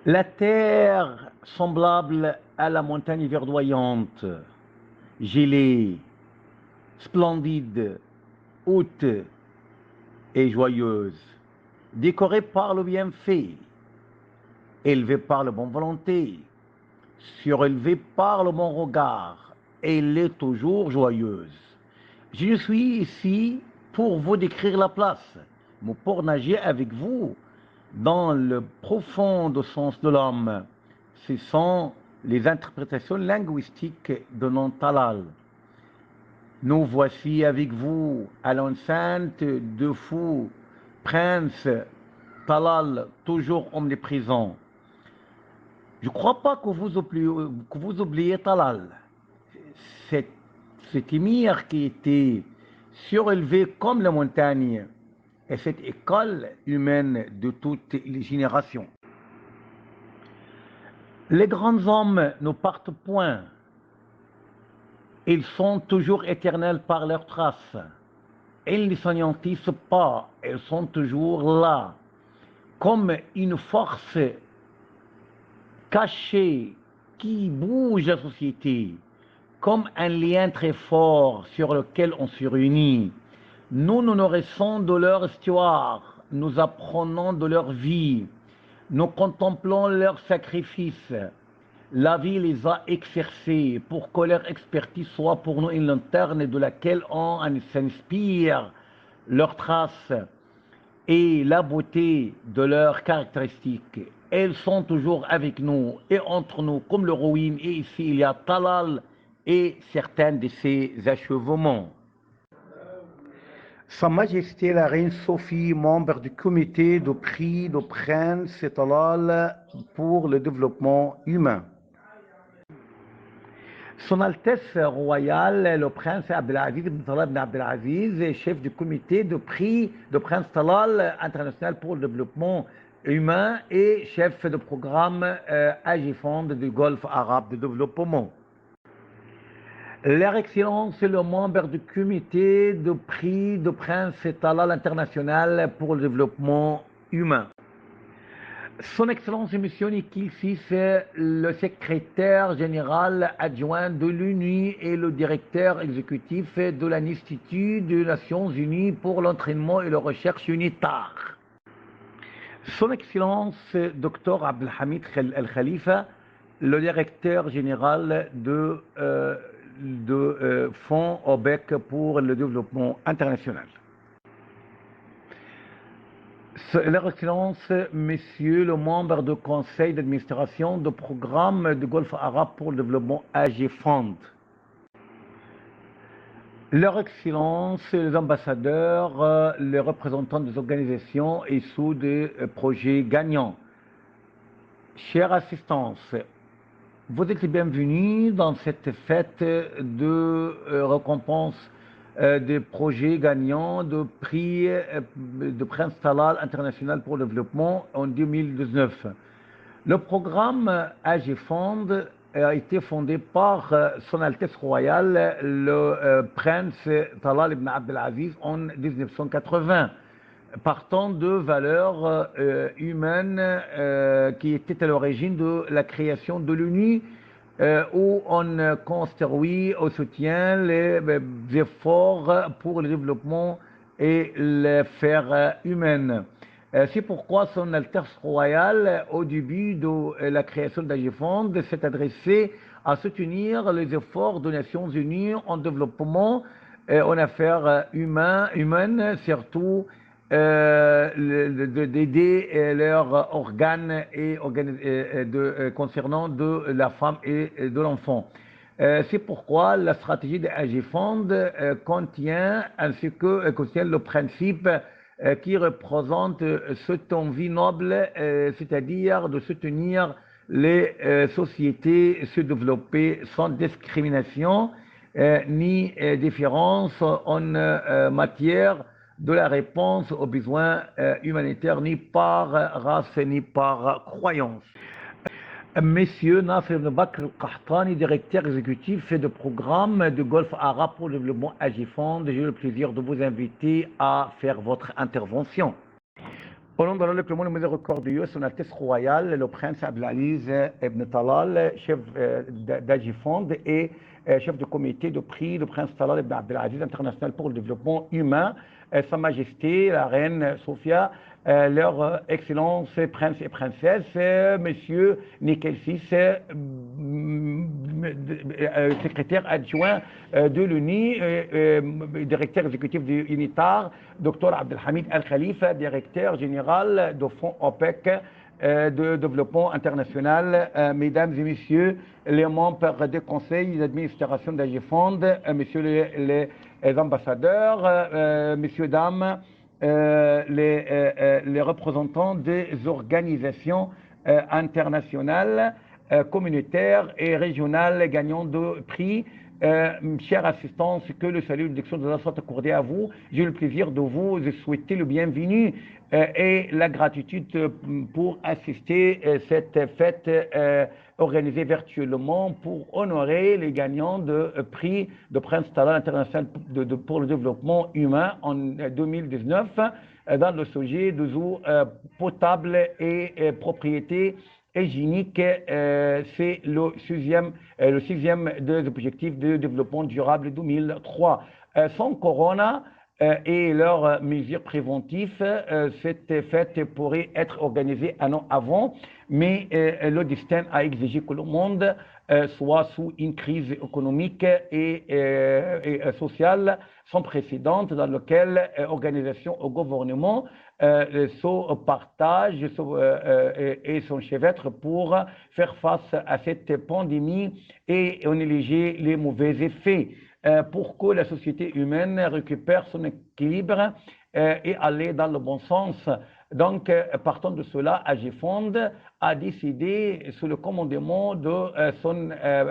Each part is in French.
La terre semblable à la montagne verdoyante, gelée, splendide, haute et joyeuse, décorée par le bienfait, élevée par la bonne volonté, surélevée par le bon regard, elle est toujours joyeuse. Je suis ici pour vous décrire la place, mais pour nager avec vous dans le profond sens de l'homme. Ce sont les interprétations linguistiques de nom Talal. Nous voici avec vous à l'enceinte de fou, prince Talal, toujours omniprésent. Je ne crois pas que vous oubliez Talal, cet, cet émir qui était surélevé comme la montagne et cette école humaine de toutes les générations. Les grands hommes ne partent point. Ils sont toujours éternels par leurs traces. Ils ne s'anéantissent pas. Ils sont toujours là, comme une force cachée qui bouge la société, comme un lien très fort sur lequel on se réunit. Nous nous nourrissons de leur histoire, nous apprenons de leur vie, nous contemplons leurs sacrifices. La vie les a exercés pour que leur expertise soit pour nous une lanterne de laquelle on s'inspire leurs traces et la beauté de leurs caractéristiques. Elles sont toujours avec nous et entre nous comme le ruine. Et ici, il y a Talal et certains de ses achèvements. Sa Majesté la Reine Sophie, membre du comité de prix de Prince Talal pour le développement humain. Son Altesse royale, le prince Abdelaziz ibn Talal ibn Abdelaziz, chef du comité de prix de Prince Talal international pour le développement humain et chef de programme Agifond du Golfe arabe de développement. Leur Excellence est le membre du comité de prix de Prince Talal international pour le développement humain. Son Excellence M. Nikil Sisi, le secrétaire général adjoint de l'ONU et le directeur exécutif de l'Institut des Nations Unies pour l'entraînement et la recherche UNITAR. Son Excellence Dr Abdelhamid El Khalifa, le directeur général de Fonds OBEC pour le développement international. Leur Excellence, Messieurs le membre du conseil d'administration du programme du Golfe arabe pour le développement AG-Fond. Leur Excellence, les ambassadeurs, les représentants des organisations et sous des projets gagnants. Chère assistance, vous êtes les bienvenus dans cette fête de récompense des projets gagnants de prix de Prince Talal international pour le développement en 2019. Le programme AG Fond a été fondé par Son Altesse Royale, le Prince Talal ibn Abdelaziz en 1980, partant de valeurs humaines qui étaient à l'origine de la création de l'ONU, où on construit au soutien les efforts pour le développement et les sphères humaines. C'est pourquoi Son Altesse Royale, au début de la création d'Agifond, s'est adressé à soutenir les efforts des Nations Unies en développement, en affaires humaines, surtout d'aider leurs organes et concernant de la femme et de l'enfant. C'est pourquoi la stratégie de Agifond contient le principe qui représente cette envie noble, c'est-à-dire de soutenir les sociétés se développer sans discrimination ni différence en matière de la réponse aux besoins humanitaires, ni par race, ni par croyance. Monsieur Nasser Bakr Qahtani, directeur exécutif de programme du Golfe arabe pour le développement Agifond, j'ai le plaisir de vous inviter à faire votre intervention. Au nom de l'Allemand, le monde miséricordieux, Son Altesse Royale, le prince Abdelaziz Ibn Talal, chef d'Agifond et chef du comité de prix, le prince Talal Ibn Abdelaziz international pour le développement humain, Sa Majesté, la reine Sophia, leur Excellence, prince et princesse, Monsieur Nickel VI, secrétaire adjoint de l'UNI, directeur exécutif du UNITAR, Dr Abdelhamid Al-Khalifa, directeur général du Fonds OPEC de développement international, mesdames et messieurs les membres des conseils d'administration d'Agifond, messieurs les ambassadeurs, messieurs, dames, les représentants des organisations internationales, communautaires et régionales gagnant de prix. Chère assistance, que le salut et l'élection de la sorte accordée à vous. J'ai le plaisir de vous souhaiter le bienvenu et la gratitude pour assister à cette fête organisée virtuellement pour honorer les gagnants de prix de Prince Talal International pour le développement humain en 2019 dans le sujet de eau potable et propriété hygiénique. C'est le sixième des objectifs de développement durable 2003. Sans Corona et leurs mesures préventives, cette fête pourrait être organisée un an avant, mais le destin a exigé que le monde soit sous une crise économique et sociale sans précédent, dans laquelle organisations au gouvernement se partagent et s'enchevêtrent pour faire face à cette pandémie et en négliger les mauvais effets. Pour que la société humaine récupère son équilibre et aller dans le bon sens. Donc, partant de cela, Agifond a décidé, sous le commandement de son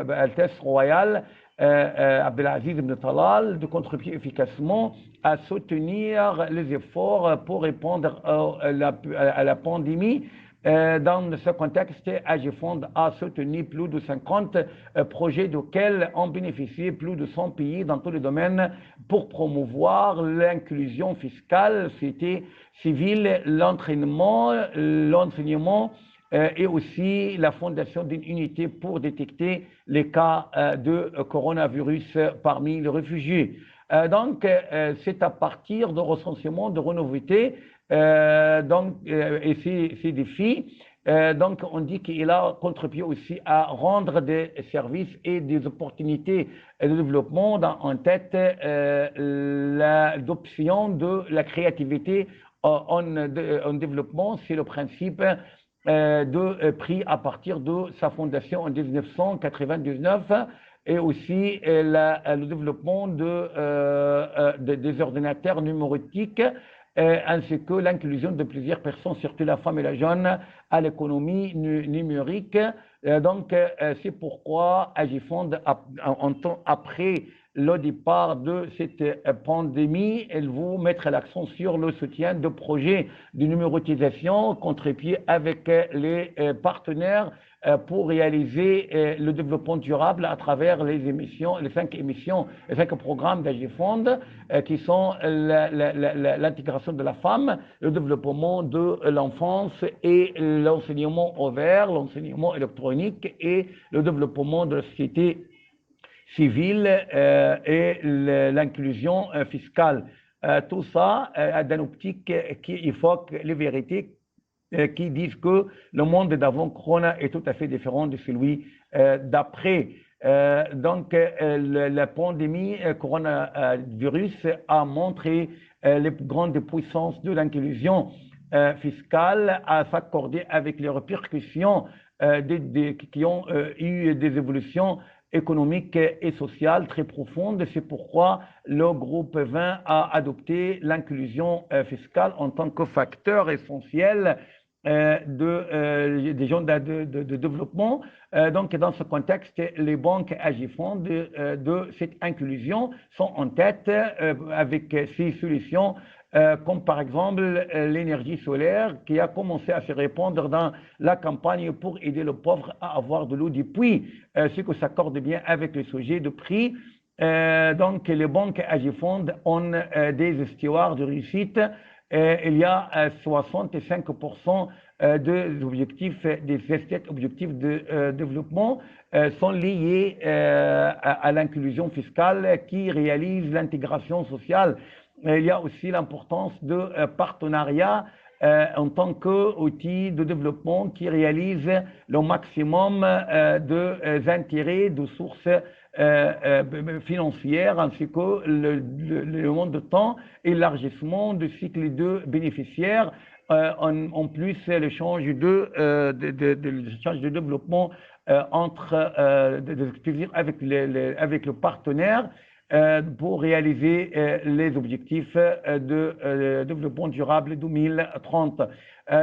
Altesse Royale, Abdelaziz Ibn Talal, de contribuer efficacement à soutenir les efforts pour répondre à la pandémie. Dans ce contexte, Agifond a soutenu plus de 50 projets auxquels ont bénéficié plus de 100 pays dans tous les domaines pour promouvoir l'inclusion fiscale, société civile, l'entraînement, l'enseignement et aussi la fondation d'une unité pour détecter les cas de coronavirus parmi les réfugiés. Donc, c'est à partir de recensements de renouvelés et ces défis. Donc, on dit qu'il a contribué aussi à rendre des services et des opportunités de développement en tête l'adoption de la créativité en développement. C'est le principe de prix à partir de sa fondation en 1999 et aussi le développement des ordinateurs numériques ainsi que l'inclusion de plusieurs personnes, surtout la femme et la jeune, à l'économie numérique. Donc, c'est pourquoi Agifond, après le départ de cette pandémie, elle veut mettre l'accent sur le soutien de projets de numérotisation contribués avec les partenaires pour réaliser le développement durable à travers les cinq programmes d'Agifond qui sont l'intégration de la femme, le développement de l'enfance et l'enseignement ouvert, l'enseignement électronique et le développement de la société civile et l'inclusion fiscale. Tout ça dans une optique qui évoque les vérités qui disent que le monde d'avant Corona est tout à fait différent de celui d'après. Donc, la pandémie coronavirus a montré les grandes puissances de l'inclusion fiscale à s'accorder avec les répercussions qui ont eu des évolutions économiques et sociales très profondes. C'est pourquoi le groupe 20 a adopté l'inclusion fiscale en tant que facteur essentiel des gens de développement. Donc, dans ce contexte, les banques Agifond de cette inclusion sont en tête avec ces solutions comme par exemple l'énergie solaire qui a commencé à se répandre dans la campagne pour aider le pauvre à avoir de l'eau du puits, ce qui s'accorde bien avec le sujet de prix. Donc, les banques Agifond ont des histoires de réussite il y a 65% des objectifs, des 17 objectifs de développement sont liés à l'inclusion fiscale qui réalise l'intégration sociale. Il y a aussi l'importance de partenariat en tant qu'outil de développement qui réalise le maximum d'intérêts, de sources financières, ainsi que le monde de temps, élargissement du cycle de bénéficiaires, en plus l'échange de développement entre avec le partenaire pour réaliser les objectifs de développement durable 2030.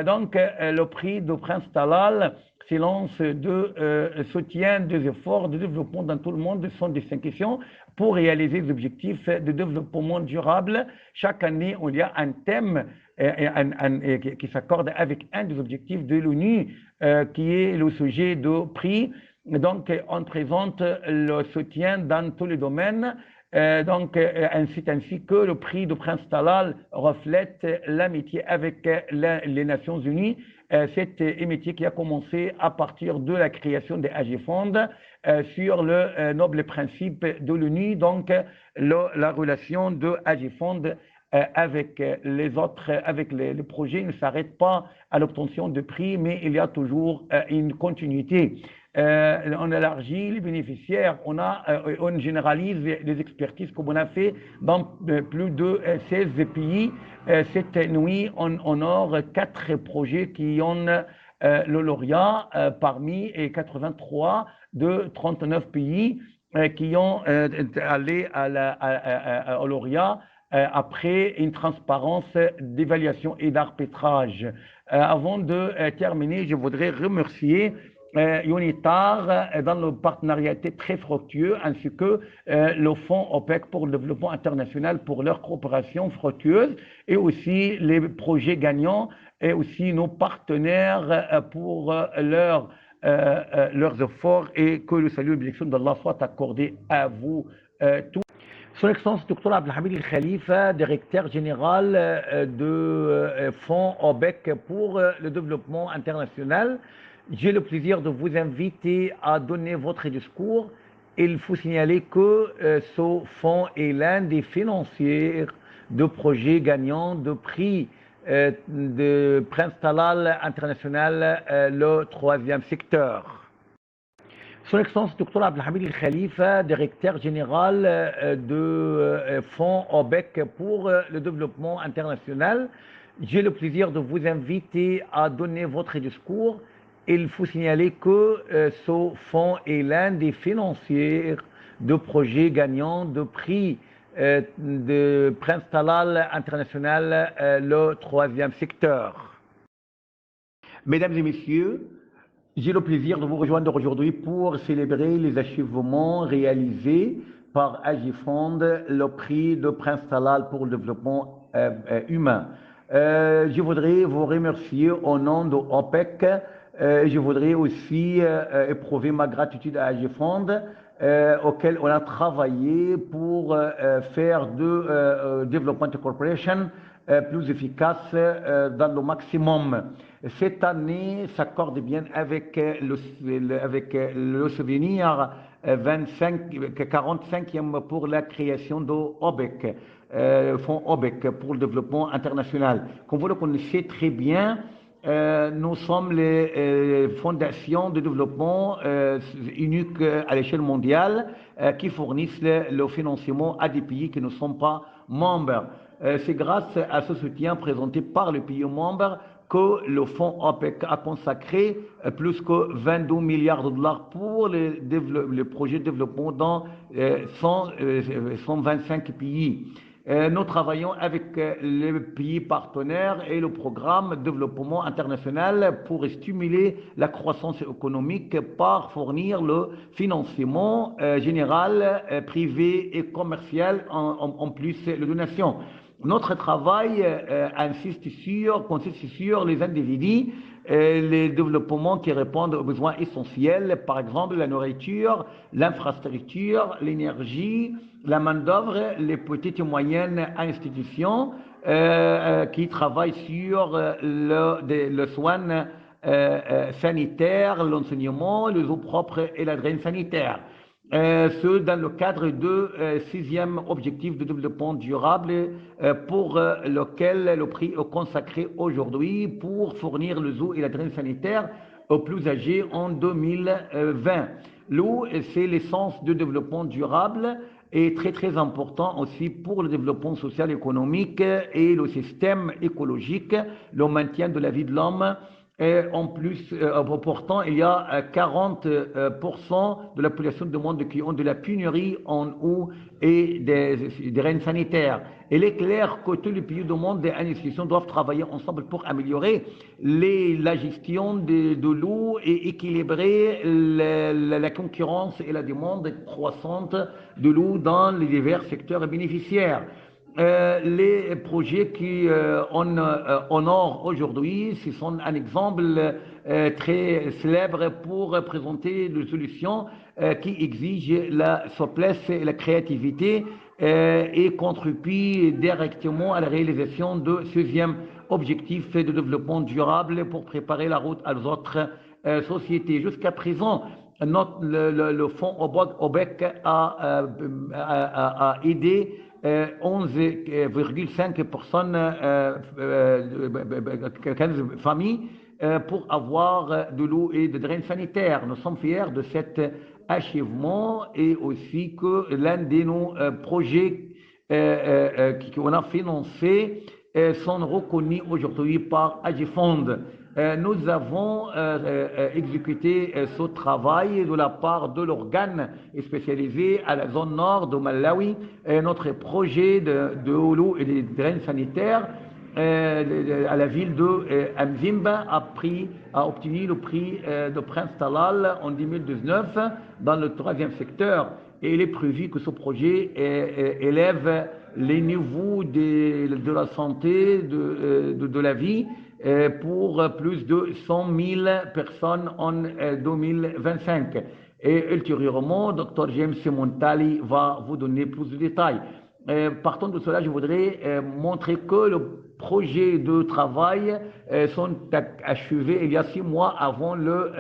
Donc, le prix de Prince Talal s'élance de soutien des efforts de développement dans tout le monde sans distinction pour réaliser les objectifs de développement durable. Chaque année, il y a un thème qui s'accorde avec un des objectifs de l'ONU, qui est le sujet de prix. Donc, on présente le soutien dans tous les domaines. Ainsi que le prix de Prince Talal reflète l'amitié avec les Nations Unies. Cette amitié qui a commencé à partir de la création des AGFOND sur le noble principe de l'ONU, donc la relation de AGFOND avec les autres, avec les projets ne s'arrête pas à l'obtention de prix, mais il y a toujours une continuité. On élargit les bénéficiaires, on généralise les expertises comme on a fait dans plus de 16 pays. Cette nuit, on honore 4 projets qui ont le lauréat parmi 83 de 39 pays qui ont allé au lauréat après une transparence d'évaluation et d'arbitrage. Avant de terminer, je voudrais remercier UNITAR dans le partenariat très fructueux, ainsi que le fonds OPEC pour le développement international pour leur coopération fructueuse, et aussi les projets gagnants et aussi nos partenaires pour leurs efforts, et que le salut et la bénédiction d'Allah soit accordé à vous tous. Son Excellence Dr Abdelhamid El Khalifa, directeur général de fonds OPEC pour le développement international, j'ai le plaisir de vous inviter à donner votre discours. Il faut signaler que ce fonds est l'un des financiers de projets gagnants de prix de Prince Talal International, le 3e secteur. Son Excellence Dr Abdelhamid El Khalifa, directeur général de fonds OPEC pour le développement international, j'ai le plaisir de vous inviter à donner votre discours. Il faut signaler que ce fonds est l'un des financiers de projets gagnants de prix de Prince Talal International, le 3e secteur. Mesdames et messieurs, j'ai le plaisir de vous rejoindre aujourd'hui pour célébrer les achèvements réalisés par AGFOND, le prix de Prince Talal pour le développement humain. Je voudrais vous remercier au nom de OPEC. Je voudrais aussi éprouver ma gratitude à AGFOND, auquel on a travaillé pour faire de Development Corporation plus efficace dans le maximum. Cette année s'accorde bien avec le souvenir 45e pour la création de OPEC, fonds OPEC pour le développement international. Comme vous le connaissez très bien, nous sommes les fondations de développement uniques à l'échelle mondiale qui fournissent le financement à des pays qui ne sont pas membres. C'est grâce à ce soutien présenté par les pays membres que le fonds OPEC a consacré plus que 22 milliards de dollars pour les projets de développement dans 125 pays. Nous travaillons avec les pays partenaires et le programme de développement international pour stimuler la croissance économique par fournir le financement général, privé et commercial, en plus les donations. Notre travail consiste sur les individus, les développements qui répondent aux besoins essentiels, par exemple la nourriture, l'infrastructure, l'énergie, la main-d'œuvre, les petites et moyennes institutions, qui travaillent sur le soin sanitaire, l'enseignement, les eaux propres et la draine sanitaire. Ce dans le cadre du sixième objectif de développement durable pour lequel le prix est consacré aujourd'hui pour fournir les eaux et la draine sanitaire aux plus âgés en 2020. L'eau, c'est l'essence du développement durable et très important aussi pour le développement social et économique et le système écologique, le maintien de la vie de l'homme. Et en plus, pourtant, il y a 40% de la population du monde qui ont de la pénurie en eau et des règles sanitaires. Il est clair que tous les pays du monde et institutions doivent travailler ensemble pour améliorer la gestion de l'eau et équilibrer la concurrence et la demande croissante de l'eau dans les divers secteurs bénéficiaires. Les projets qui honorent aujourd'hui, ce sont un exemple très célèbre pour présenter des solutions qui exigent la souplesse et la créativité et contribuent directement à la réalisation du 16e objectif de développement durable pour préparer la route aux autres sociétés. Jusqu'à présent, le fonds OBEC a aidé 11,5 personnes, 15 familles pour avoir de l'eau et de draines sanitaires. Nous sommes fiers de cet achèvement et aussi que l'un de nos projets qu'on a financés sont reconnus aujourd'hui par Agifond. Nous avons exécuté ce travail de la part de l'organe spécialisé à la zone nord de Malawi. Notre projet de l'eau et des draines sanitaires à la ville de Mzimba a obtenu le prix de Prince Talal en 2019 dans le 3e secteur. Et il est prévu que ce projet élève les niveaux de la santé, de la vie, pour plus de 100 000 personnes en 2025. Et ultérieurement, Dr James Montali va vous donner plus de détails. Partant de cela, je voudrais montrer que le projet de travail sont achevés il y a 6 mois avant le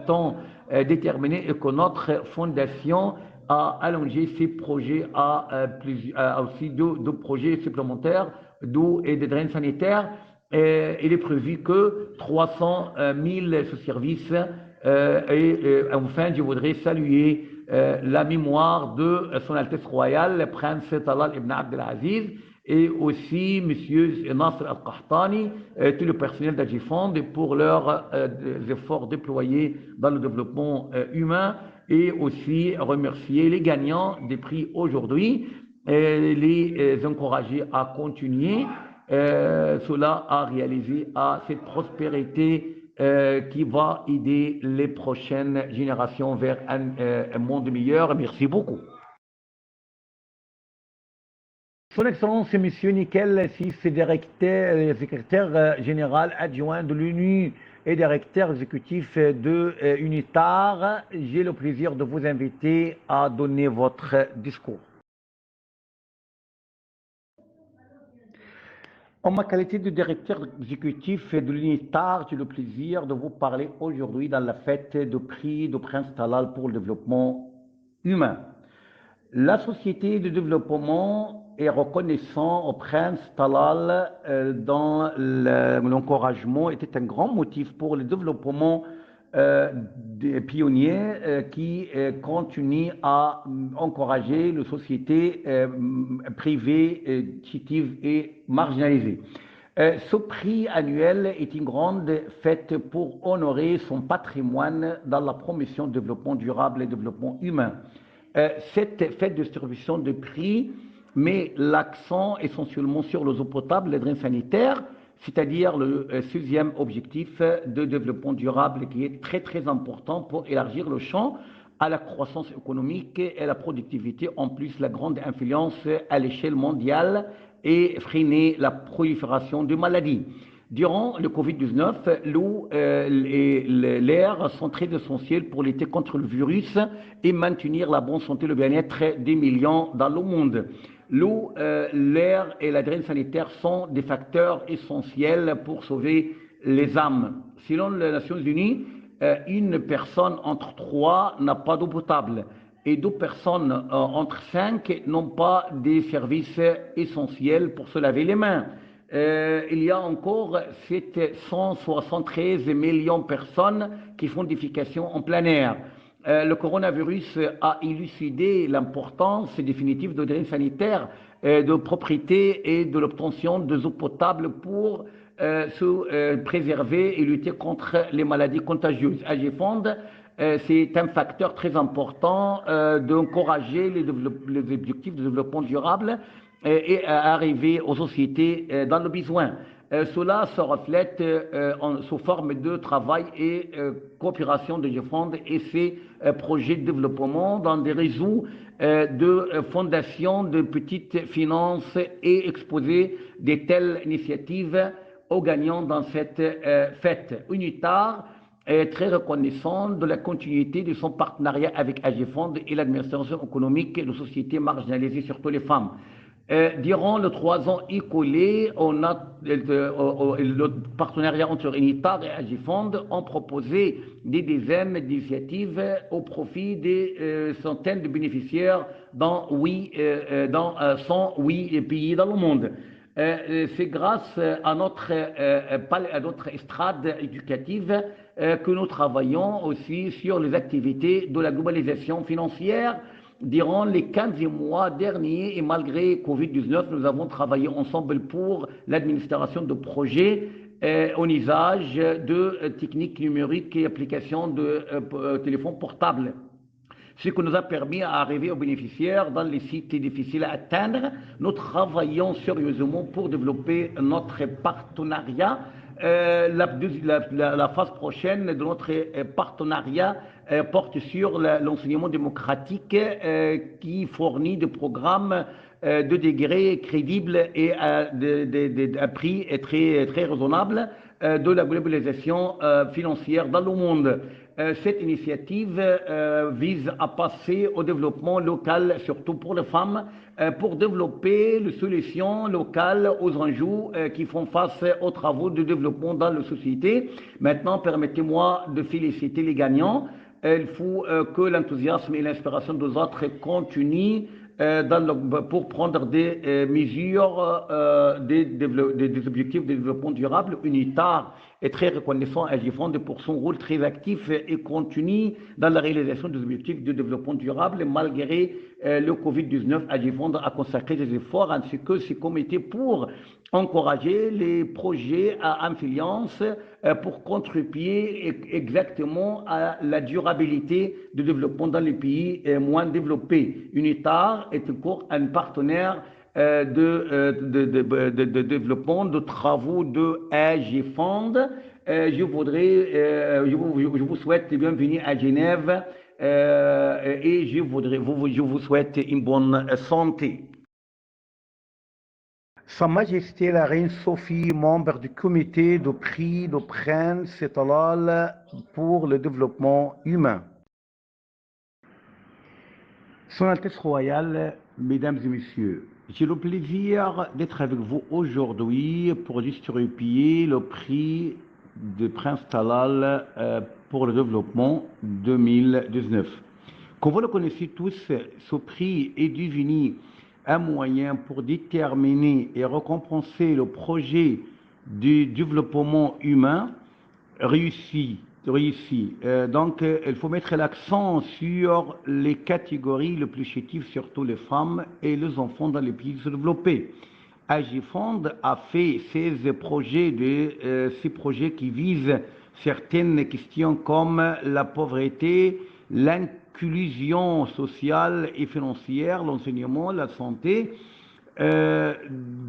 temps déterminé et que notre fondation a allongé ces projets à aussi deux projets supplémentaires d'eau et de draines sanitaires. Il est prévu que 300 000 sous-services et enfin, je voudrais saluer la mémoire de Son Altesse Royale, le Prince Talal Ibn Abdelaziz, et aussi M. Nasser Al-Qahtani, tout le personnel d'Agifond pour leurs efforts déployés dans le développement humain, et aussi remercier les gagnants des prix aujourd'hui, les encourager à continuer cela à réaliser à cette prospérité qui va aider les prochaines générations vers un monde meilleur. Merci beaucoup. Son Excellence, M. Nickel Sis, secrétaire général adjoint de l'ONU et directeur exécutif de UNITAR, j'ai le plaisir de vous inviter à donner votre discours. En ma qualité de directeur exécutif de l'UNITAR, j'ai le plaisir de vous parler aujourd'hui dans la fête de prix de Prince Talal pour le développement humain. La société de développement est reconnaissant au Prince Talal dans l'encouragement était un grand motif pour le développement des pionniers qui continuent à encourager les sociétés privées, chétives et marginalisées. Ce prix annuel est une grande fête pour honorer son patrimoine dans la promotion du développement durable et du développement humain. Cette fête de distribution de prix met l'accent essentiellement sur les eaux potables, les drains sanitaires, c'est-à-dire le 6e objectif de développement durable qui est très important pour élargir le champ à la croissance économique et à la productivité, en plus la grande influence à l'échelle mondiale et freiner la prolifération de maladies. Durant le Covid-19, l'eau et l'air sont très essentiels pour lutter contre le virus et maintenir la bonne santé et le bien-être des millions dans le monde. L'eau, l'air et la draine sanitaire sont des facteurs essentiels pour sauver les âmes. Selon les Nations Unies, une personne entre trois n'a pas d'eau potable et deux personnes entre cinq n'ont pas des services essentiels pour se laver les mains. Il y a encore 773 millions de personnes qui font défécation en plein air. Le coronavirus a élucidé l'importance définitive de drainage sanitaire, de propriété et de l'obtention d'eau potable pour se préserver et lutter contre les maladies contagieuses. AGFOND, c'est un facteur très important d'encourager les objectifs de développement durable et arriver aux sociétés dans le besoin. Cela se reflète sous forme de travail et coopération de GFOND et ses projets de développement dans des réseaux de fondations de petites finances et exposer des telles initiatives aux gagnants dans cette fête. UNITAR est très reconnaissant de la continuité de son partenariat avec AGFOND et l'administration économique de sociétés marginalisées, surtout les femmes. Durant les 3 ans écoulés, on a le partenariat entre UNITAR et AGFOND ont proposé des dizaines d'initiatives au profit des centaines de bénéficiaires dans 108 pays dans le monde. C'est grâce à notre estrade éducative que nous travaillons aussi sur les activités de la globalisation financière. Durant les 15 mois derniers et malgré Covid-19, nous avons travaillé ensemble pour l'administration de projets en usage de techniques numériques et applications de téléphones portables. Ce qui nous a permis d'arriver aux bénéficiaires dans les sites difficiles à atteindre. Nous travaillons sérieusement pour développer notre partenariat. La phase prochaine de notre partenariat porte sur l'enseignement démocratique qui fournit des programmes de degrés crédibles et à prix très raisonnables de la globalisation financière dans le monde. Cette initiative vise à passer au développement local, surtout pour les femmes, pour développer les solutions locales aux enjeux qui font face aux travaux de développement dans la société. Maintenant, permettez-moi de féliciter les gagnants. Il faut que l'enthousiasme et l'inspiration des autres continuent pour prendre des mesures des objectifs de développement durable. UNITAR est très reconnaissant à GFOND pour son rôle très actif et continu dans la réalisation des objectifs de développement durable malgré le Covid-19. GFOND a consacré des efforts ainsi que ses comités pour encourager les projets à influence pour contribuer exactement à la durabilité du développement dans les pays moins développés. UNITAR est encore un partenaire de développement de travaux de AGFOND. Je vous souhaite bienvenue à Genève et je vous souhaite une bonne santé. Sa Majesté la Reine Sophie, membre du comité de prix de Prince Talal pour le développement humain. Son Altesse Royale, Mesdames et Messieurs, j'ai le plaisir d'être avec vous aujourd'hui pour distribuer le prix de Prince Talal pour le développement 2019. Comme vous le connaissez tous, ce prix est devenu un moyen pour déterminer et récompenser le projet de développement humain réussi. Donc, il faut mettre l'accent sur les catégories les plus chétives, surtout les femmes et les enfants dans les pays sous-développés. AGFOND a fait ces projets qui visent certaines questions comme la pauvreté, l'inclusion sociale et financière, l'enseignement, la santé,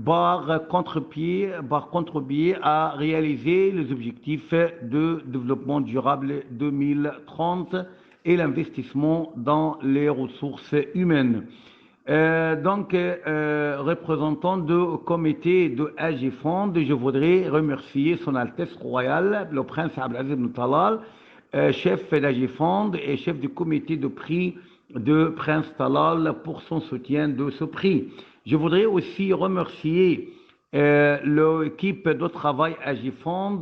par contribuer à réaliser les objectifs de développement durable 2030 et l'investissement dans les ressources humaines. Représentant du comité de AGFOND, je voudrais remercier Son Altesse Royale, le Prince Abdelaziz Ibn Talal, chef d'AGFOND et chef du comité de prix de Prince Talal pour son soutien de ce prix. Je voudrais aussi remercier l'équipe de travail Agifond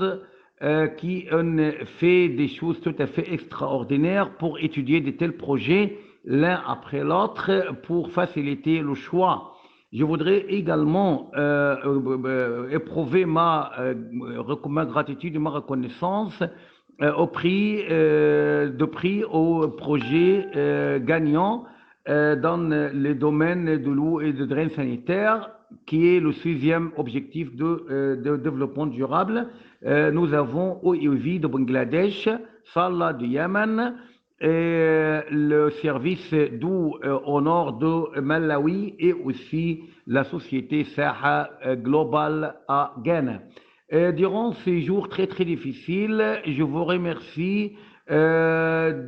qui ont fait des choses tout à fait extraordinaires pour étudier de tels projets l'un après l'autre pour faciliter le choix. Je voudrais également éprouver ma gratitude et ma reconnaissance de prix au projet gagnant dans les domaines de l'eau et de drain sanitaire, qui est le sixième objectif de développement durable. Nous avons OIV de Bangladesh, Salah du Yémen, et le service d'eau au nord de Malawi et aussi la société Saha Global à Ghana. Durant ces jours très très difficiles, je vous remercie je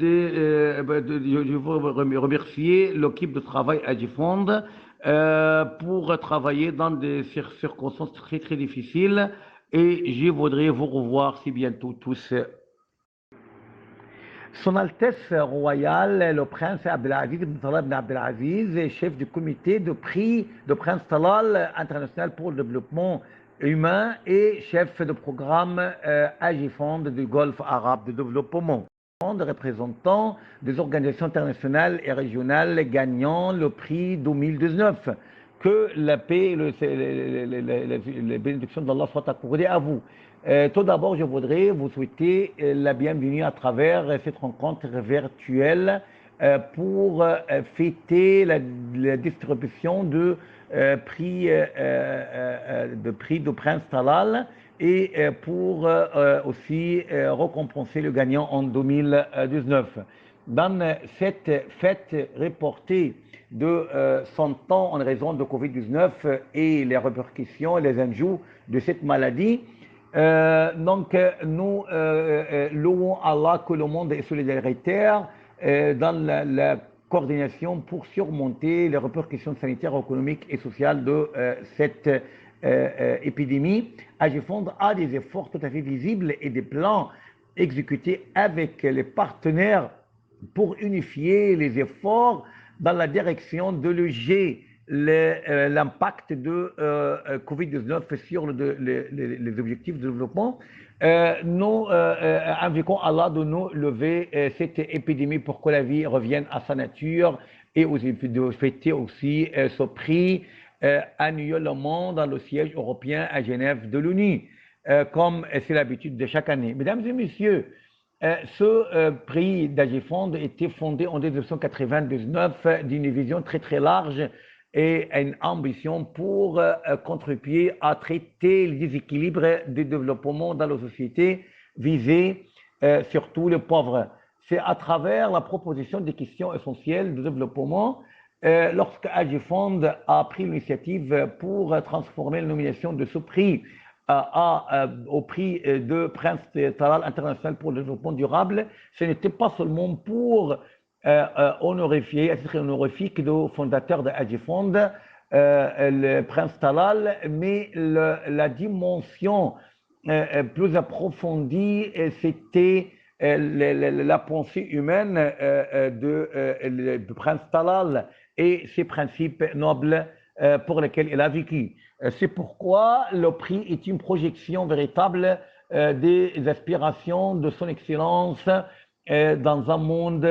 veux remercier l'équipe de travail Agifond pour travailler dans des circonstances très très difficiles et je voudrais vous revoir si bientôt tous. Son Altesse Royale, le Prince Abdelaziz ibn Talal ibn Abdelaziz, chef du comité de prix de Prince Talal international pour le développement humain et chef de programme Agifond du Golfe arabe de développement. De représentants des organisations internationales et régionales gagnant le prix 2019. Que la paix et les bénédictions d'Allah soient accordées à vous. Tout d'abord, je voudrais vous souhaiter la bienvenue à travers cette rencontre virtuelle pour fêter la distribution de prix de Prince Talal et pour aussi récompenser le gagnant en 2019. Dans cette fête reportée de 100 ans en raison de Covid-19 et les répercussions et les injures de cette maladie, donc nous louons Allah que le monde est solidaritaire dans la coordination pour surmonter les répercussions sanitaires, économiques et sociales de cette épidémie. Agifond a des efforts tout à fait visibles et des plans exécutés avec les partenaires pour unifier les efforts dans la direction de loger l'impact de Covid-19 sur les objectifs de développement. Nous invoquons Allah de nous lever cette épidémie pour que la vie revienne à sa nature et de fêter aussi ce prix annuellement dans le siège européen à Genève de l'ONU, comme c'est l'habitude de chaque année. Mesdames et messieurs, ce prix d'Agifond était fondé en 1999 d'une vision très très large et une ambition pour contribuer à traiter les déséquilibres du développement dans la société, viser surtout les pauvres. C'est à travers la proposition des questions essentielles de développement lorsque Agifond a pris l'initiative pour transformer la nomination de ce prix au prix de Prince Talal international pour le développement durable, ce n'était pas seulement pour honorifier, à titre honorifique du fondateur de Agifond, le Prince Talal, mais la dimension plus approfondie, c'était la pensée humaine de Prince Talal et ses principes nobles pour lesquels il a vécu. C'est pourquoi le prix est une projection véritable des aspirations de son Excellence dans un monde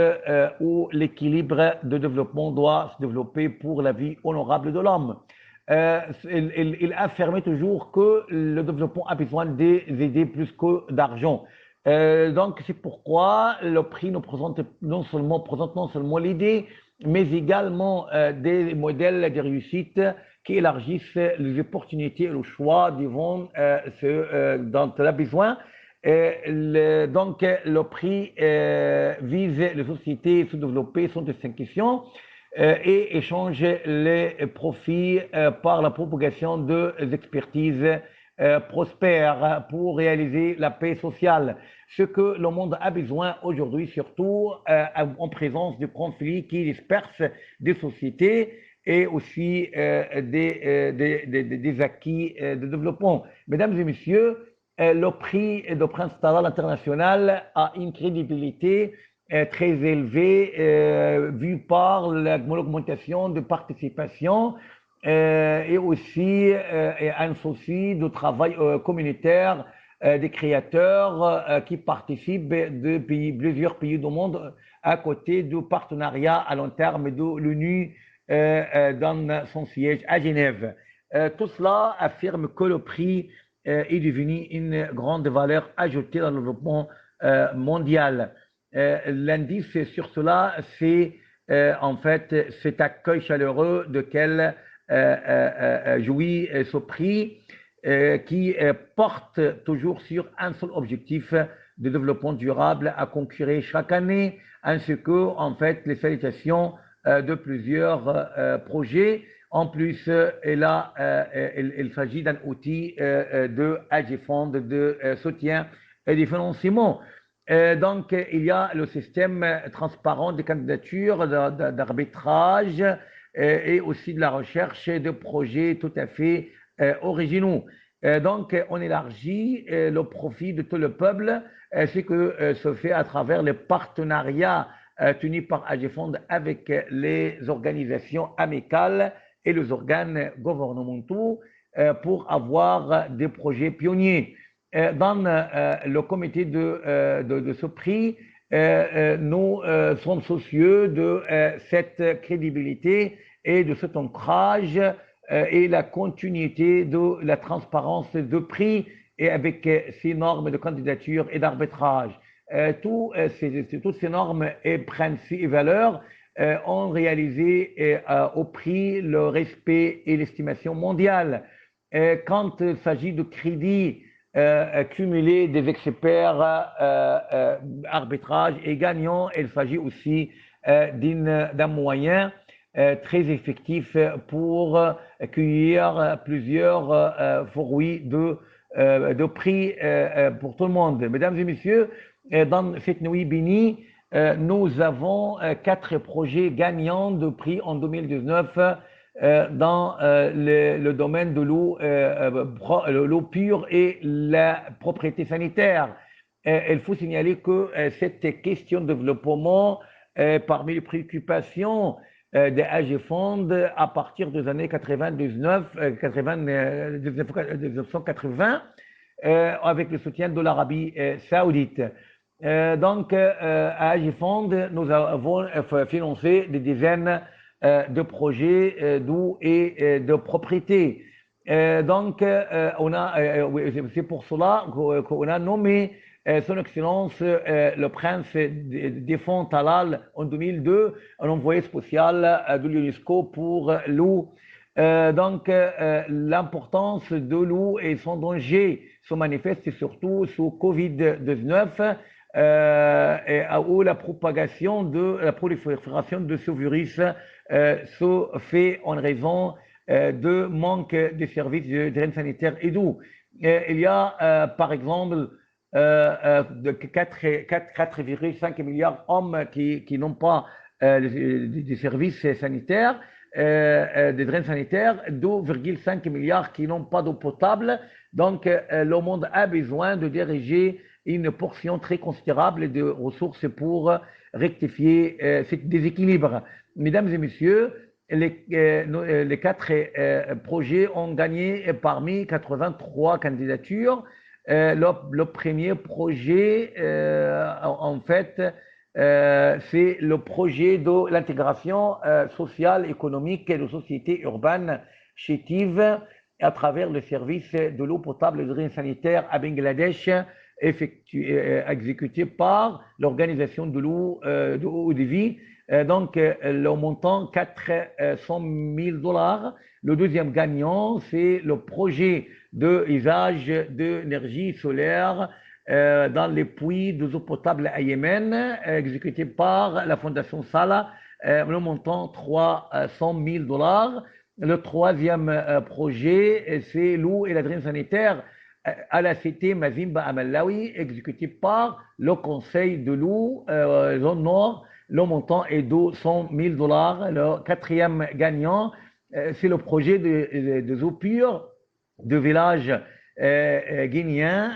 où l'équilibre de développement doit se développer pour la vie honorable de l'homme. Il affirmait toujours que le développement a besoin des idées plus que d'argent. Donc c'est pourquoi le prix nous présente non seulement l'idée, mais également des modèles de réussite qui élargissent les opportunités et le choix devant ceux dont il a besoin. Donc le prix vise les sociétés sous-développées sans distinction et échange les profits par la propagation des expertises prospères pour réaliser la paix sociale. Ce que le monde a besoin aujourd'hui, surtout en présence de conflits qui dispersent des sociétés et aussi des acquis de développement. Mesdames et messieurs, le prix de Prince Talal international a une crédibilité très élevée vue par l'augmentation de participation et aussi un souci de travail communautaire des créateurs qui participent de plusieurs pays du monde à côté du partenariat à long terme de l'ONU dans son siège à Genève. Tout cela affirme que le prix est devenu une grande valeur ajoutée dans le développement mondial. L'indice sur cela, c'est en fait cet accueil chaleureux de quel jouit ce prix qui porte toujours sur un seul objectif de développement durable à concourir chaque année, ainsi que en fait les salutations de plusieurs projets. En plus, il s'agit d'un outil de hedge fund, de soutien et de financement. Donc, il y a le système transparent de candidature, d'arbitrage et aussi de la recherche de projets tout à fait originaux. Donc, on élargit le profit de tout le peuple, ce que se fait à travers les partenariats tenus par AGFond avec les organisations amicales et les organes gouvernementaux pour avoir des projets pionniers. Dans le comité de ce prix, nous sommes soucieux de cette crédibilité et de cet ancrage et la continuité de la transparence de prix et avec ces normes de candidature et d'arbitrage. Toutes ces normes et principes et valeurs ont réalisé au prix le respect et l'estimation mondiale. Quand il s'agit de crédits cumuler des experts arbitrage et gagnants, il s'agit aussi d'un moyen très effectif pour accueillir plusieurs fruits de prix pour tout le monde. Mesdames et messieurs, dans cette nuit bénie, nous avons 4 projets gagnants de prix en 2019 dans le domaine de l'eau pure et la propriété sanitaire. Il faut signaler que cette question de développement parmi les préoccupations des AG-Fonds à partir des années 1980 avec le soutien de l'Arabie saoudite. Donc, à AG-Fonds, nous avons financé des dizaines de projets d'eau et de propriété. Donc, c'est pour cela qu'on a nommé son Excellence le Prince des Fonds Talal en 2002, un envoyé spécial de l'UNESCO pour l'eau. Donc, l'importance de l'eau et son danger se manifeste surtout sous Covid-19 où la propagation la prolifération de ce virus se fait en raison de manque de services de drainage sanitaire et d'eau. Il y a par exemple 4,5 milliards d'hommes qui n'ont pas de services sanitaires, des drains sanitaires, 2,5 milliards qui n'ont pas d'eau potable. Donc, le monde a besoin de diriger une portion très considérable de ressources pour rectifier ce déséquilibre. Mesdames et messieurs, les 4 projets ont gagné parmi 83 candidatures. Le premier projet, en fait, c'est le projet de l'intégration sociale, économique et de société urbaine chétive à travers le service de l'eau potable et de drainage sanitaire à Bangladesh, exécuté par l'organisation de l'eau de haut débit. Donc, le montant 400 000 $. Le deuxième gagnant, c'est le projet de usage d'énergie solaire dans les puits d'eau potable à Yémen, exécuté par la Fondation Salah, le montant 300 000 $. Le troisième projet, c'est l'eau et la drainage sanitaire à la cité Mazimba à Malawi, exécuté par le Conseil de l'eau zone nord. Le montant est de 100 000 $. Le quatrième gagnant, c'est le projet de eau pure de village guinéen,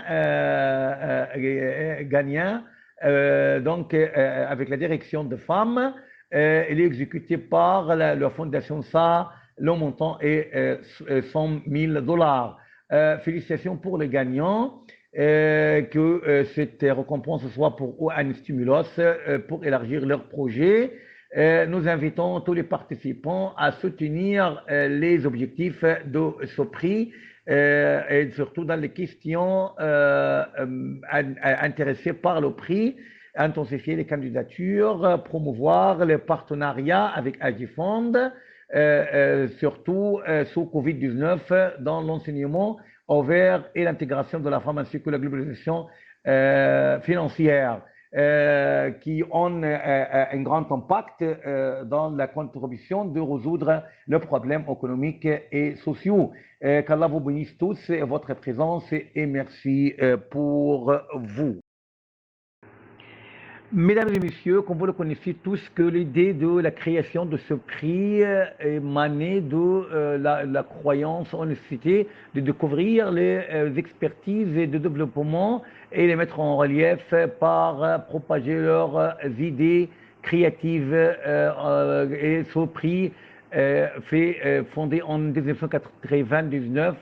donc avec la direction de femmes. Il est exécuté par la Fondation SA Le montant est 100 000 dollars. Félicitations pour les gagnants. Que cette récompense soit pour eux un stimulus pour élargir leur projet. Nous invitons tous les participants à soutenir les objectifs de ce prix et surtout dans les questions intéressées par le prix, intensifier les candidatures, promouvoir les partenariats avec Agifond, surtout sous Covid-19 dans l'enseignement ouvert et l'intégration de la femme ainsi que la globalisation financière qui ont un grand impact dans la contribution de résoudre les problèmes économiques et sociaux. Qu'Allah vous bénisse tous et votre présence et merci pour vous. Mesdames et messieurs, comme vous le connaissez tous, que l'idée de la création de ce prix émanait de la croyance en nécessité de découvrir les expertises de développement et les mettre en relief par propager leurs idées créatives. Et ce prix fondé en 1999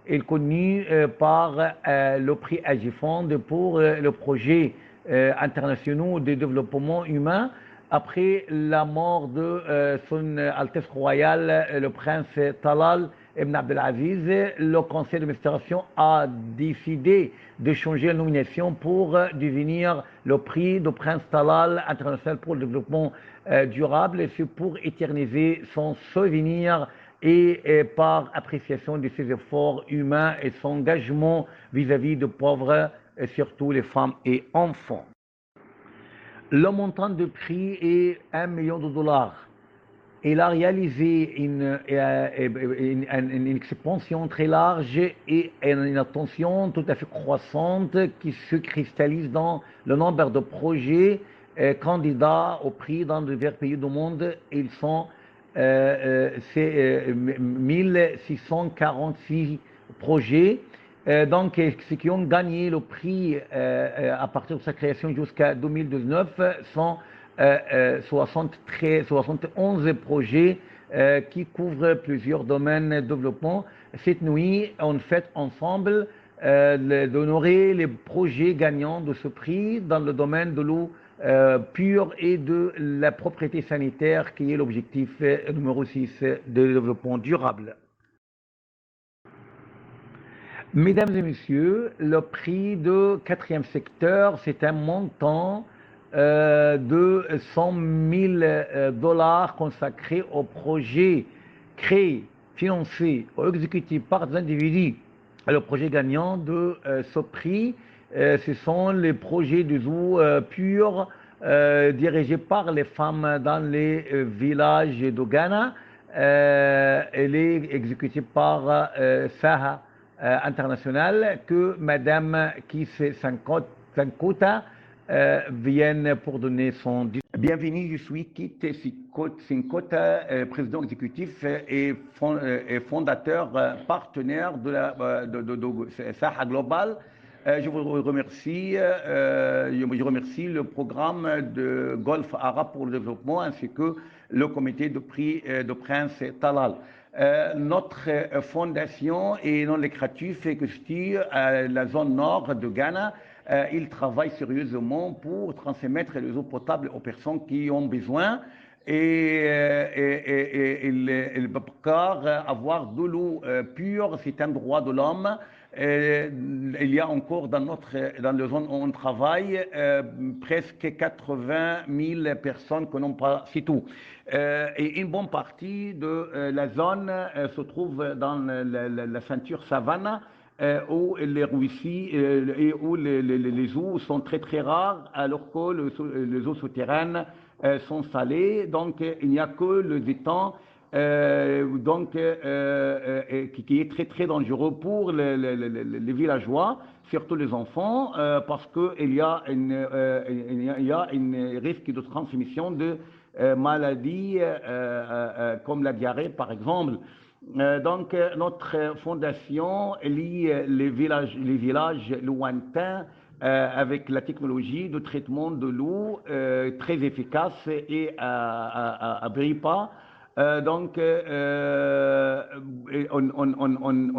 est connu par le prix Agifond pour le projet internationaux de développement humain. Après la mort de son Altesse Royale, le prince Talal Ibn Abdelaziz, le conseil d'administration a décidé de changer la nomination pour devenir le prix du prince Talal international pour le développement durable, et c'est pour éterniser son souvenir et par appréciation de ses efforts humains et son engagement vis-à-vis de pauvres, et surtout les femmes et enfants. Le montant de prix est 1 million de dollars. Il a réalisé une expansion très large et une attention tout à fait croissante qui se cristallise dans le nombre de projets candidats au prix dans divers pays du monde. Ils sont 1646 projets. Donc, ceux qui ont gagné le prix à partir de sa création jusqu'à 2019 sont 71 projets qui couvrent plusieurs domaines de développement. Cette nuit, on fête ensemble d'honorer les projets gagnants de ce prix dans le domaine de l'eau pure et de la propriété sanitaire, qui est l'objectif numéro 6 de développement durable. Mesdames et messieurs, le prix de quatrième secteur, c'est un montant de 100 000 dollars consacré aux projets créés, financés ou exécutés par des individus. Le projet gagnant de ce prix, ce sont les projets des eaux pures dirigés par les femmes dans les villages de Ghana. Elle est exécutée par Saha international, que Madame Kisse Sankota vienne pour donner son discours. Bienvenue, je suis Kit Sinkota, président exécutif et fondateur partenaire de Saha Global. Je vous remercie, je remercie le programme de Golfe Arabe pour le développement ainsi que le comité de prix de Prince Talal. Notre fondation est non lucrative et constitue la zone nord de Ghana. Il travaille sérieusement pour transmettre les eaux potables aux personnes qui ont besoin car avoir de l'eau pure, c'est un droit de l'homme. Il y a encore dans la zone où on travaille presque 80 000 personnes que n'ont pas, c'est tout. Et une bonne partie de la zone se trouve dans la ceinture savane où les ruisseaux et où les eaux sont très très rares, alors que les eaux souterraines sont salées. Donc il n'y a que le étang qui est très très dangereux pour les villageois, surtout les enfants, parce qu'il y a un risque de transmission de maladies comme la diarrhée par exemple. Donc notre fondation lie les villages lointains avec la technologie de traitement de l'eau très efficace et à Bripa. On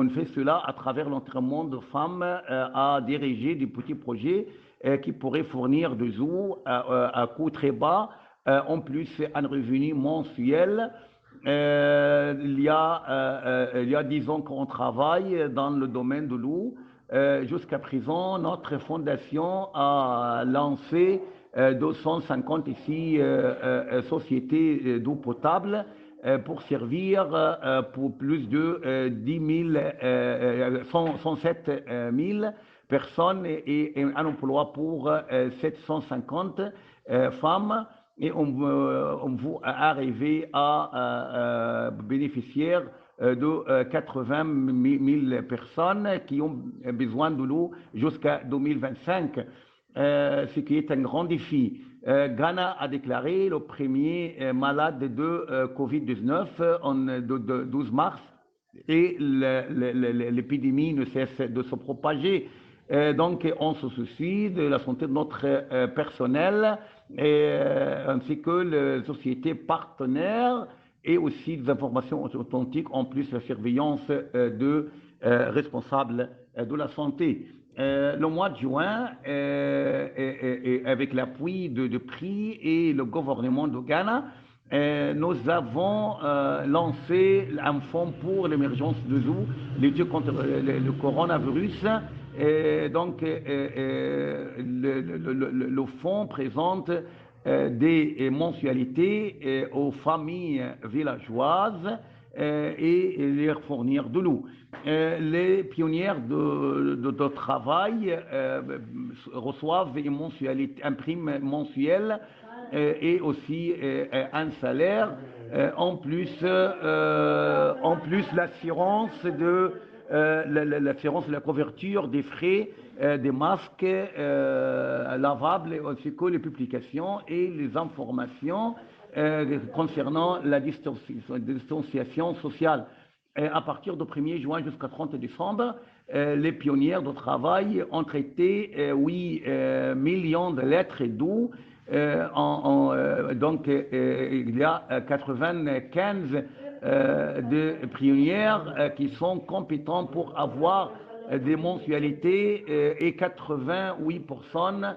fait cela à travers l'entraînement de femmes à diriger des petits projets qui pourraient fournir des eaux à coût très bas, en plus un revenu mensuel. Il y a 10 ans qu'on travaille dans le domaine de l'eau. Jusqu'à présent, notre fondation a lancé 250 ici sociétés d'eau potable pour servir pour plus de 107 000 personnes et un emploi pour 750 femmes. Et on va arriver à bénéficier de 80 000 personnes qui ont besoin de l'eau jusqu'à 2025, ce qui est un grand défi. Ghana a déclaré le premier malade de Covid-19 en 12 mars et l'épidémie ne cesse de se propager. Donc, on se soucie de la santé de notre personnel ainsi que les sociétés partenaires et aussi des informations authentiques, en plus la surveillance de responsables de la santé. Le mois de juin, avec l'appui de PRI et le gouvernement de Ghana, nous avons lancé un fonds pour l'émergence de l'eau, lutte contre le coronavirus. Donc, le fonds présente des mensualités aux familles villageoises et leur fournir de l'eau. Les pionnières de travail reçoivent un prime mensuel et aussi un salaire. En plus l'assurance de la couverture des frais des masques lavables, ainsi que les publications et les informations concernant la distanciation sociale. À partir du 1er juin jusqu'à 30 décembre, les pionnières de travail ont traité 8 millions de litres d'eau. Donc, il y a 95 de pionnières qui sont compétents pour avoir des mensualités et 88 personnes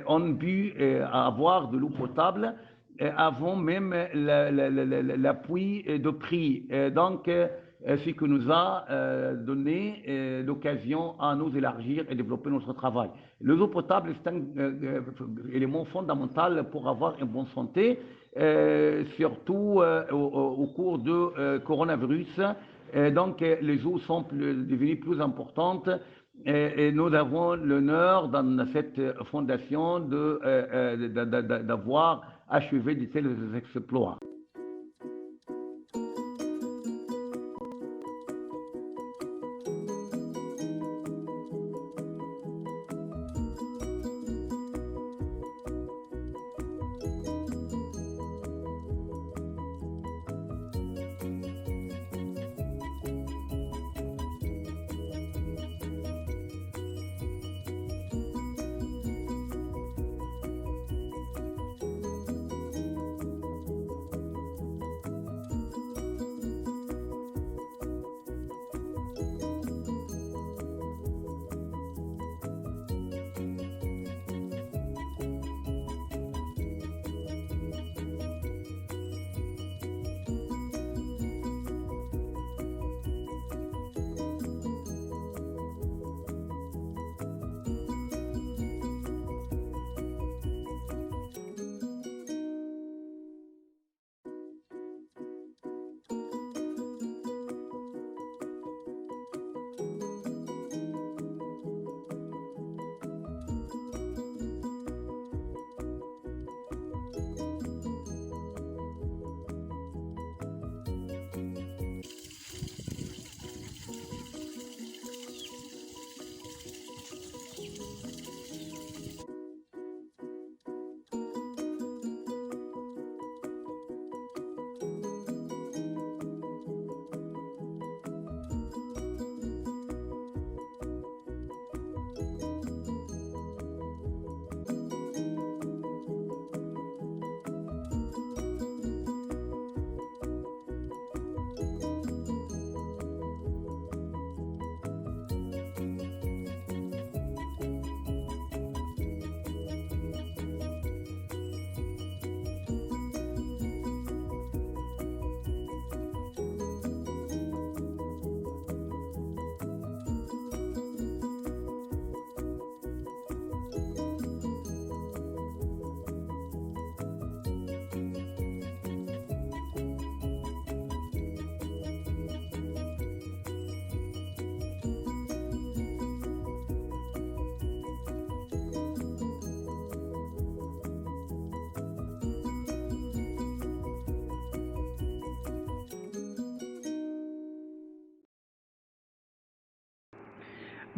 ont pu avoir de l'eau potable avant même l'appui de prix. Donc, ce qui nous a donné l'occasion à nous élargir et développer notre travail. L'eau potable est un élément fondamental pour avoir une bonne santé, surtout au cours du coronavirus. Donc, les eaux sont devenues plus importantes et nous avons l'honneur dans cette fondation d'avoir achevé de tels exploits.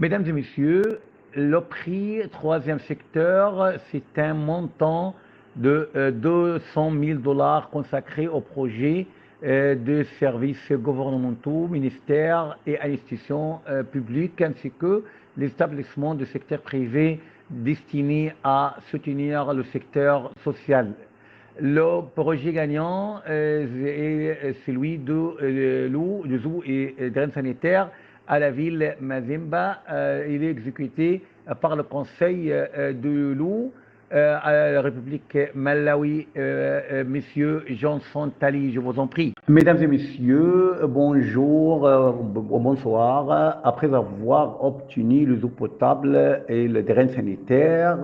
Mesdames et messieurs, le prix troisième secteur, c'est un montant de 200 000 dollars consacré au projet de services gouvernementaux, ministères et institutions publiques, ainsi que les établissements du secteur privé destinés à soutenir le secteur social. Le projet gagnant est celui de Zou et Graines sanitaires à la ville Mazemba. Il est exécuté par le Conseil de l'eau à la République Malawi. Monsieur Johnson Tali, je vous en prie. Mesdames et messieurs, bonjour, bonsoir. Après avoir obtenu les eaux potables et le drain sanitaire,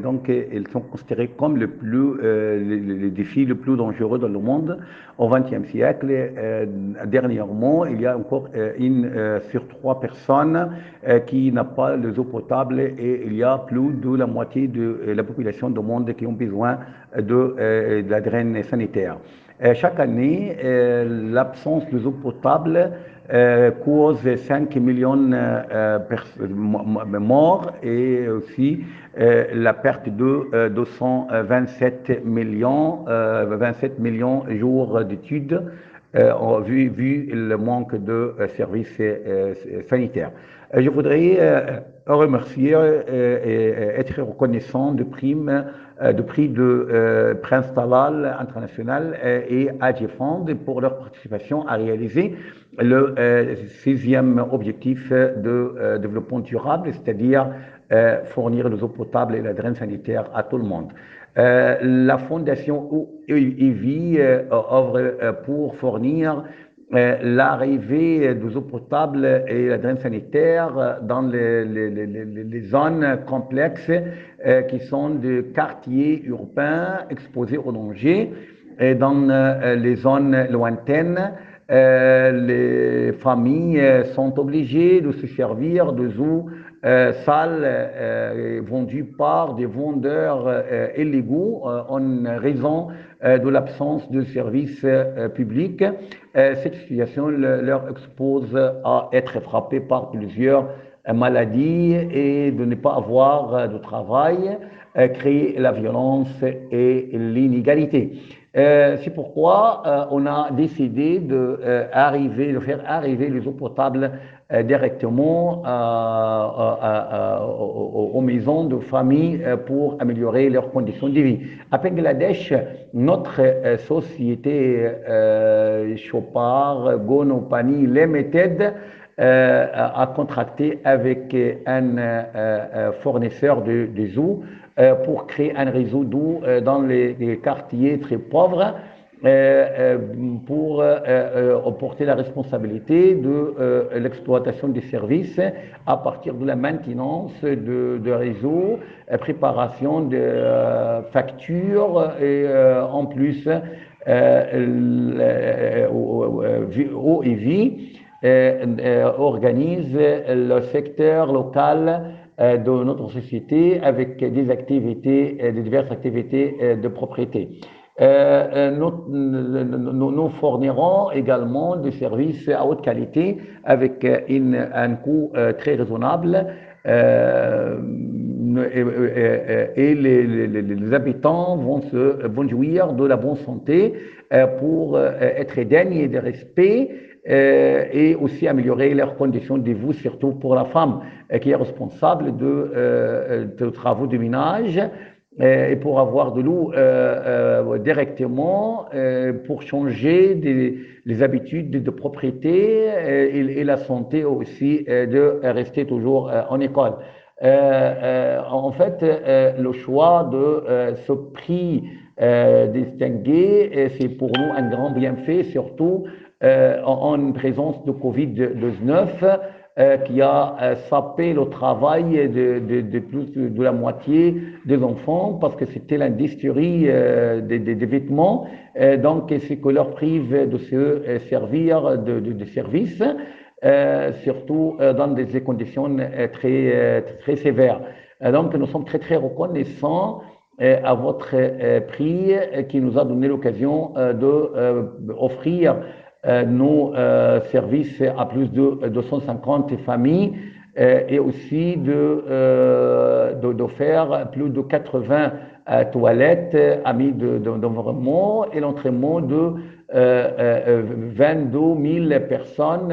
donc ils sont considérés comme les défis les plus dangereux dans le monde au XXe siècle. Dernièrement, il y a encore une sur 3 personnes qui n'a pas les eaux potables et il y a plus de la moitié de la population du monde qui ont besoin de la draine sanitaire. Chaque année, l'absence de eau potable cause 5 millions de morts et aussi la perte de 227 millions, 27 millions de jours d'études vu le manque de services sanitaires. Je voudrais remercier et être reconnaissant de prix de Prince Talal International et AG Fund pour leur participation à réaliser le sixième objectif de développement durable, c'est-à-dire fournir les eaux potables et la draine sanitaire à tout le monde. La fondation EVI œuvre pour fournir l'arrivée des eaux potables et la draine sanitaire dans les zones complexes qui sont des quartiers urbains exposés au danger et dans les zones lointaines. Les familles sont obligées de se servir des eaux sales vendues par des vendeurs illégaux en raison de l'absence de services publics. Cette situation leur expose à être frappés par plusieurs maladies et de ne pas avoir de travail, créer la violence et l'inégalité. C'est pourquoi on a décidé de faire arriver les eaux potables directement aux maisons de famille pour améliorer leurs conditions de vie. À Bangladesh, notre société Chopard Gonopani Limited a contracté avec un fournisseur de eau pour créer un réseau d'eau dans les quartiers très pauvres pour porter la responsabilité de l'exploitation des services à partir de la maintenance de réseaux, préparation de factures et en plus OEV organise le secteur local de notre société avec des activités, des diverses activités de propriété. Nous fournirons également des services à haute qualité avec un coût très raisonnable et les habitants vont jouir de la bonne santé pour être dignes de respect et aussi améliorer leurs conditions de vie, surtout pour la femme qui est responsable de travaux de ménage et pour avoir de l'eau directement pour changer les habitudes de propriété et la santé aussi de rester toujours en école. En fait, le choix de ce prix distingué, c'est pour nous un grand bienfait, surtout en présence de Covid-19 qui a sapé le travail de plus de la moitié des enfants parce que c'était l'industrie des vêtements. Donc, c'est que leur prive de se servir de services, surtout dans des conditions très sévères. Donc, nous sommes très, très reconnaissants à votre prix qui nous a donné l'occasion d'offrir nos services à plus de 250 familles et aussi de faire plus de 80 toilettes amis d'environnement et l'entraînement de 22 000 personnes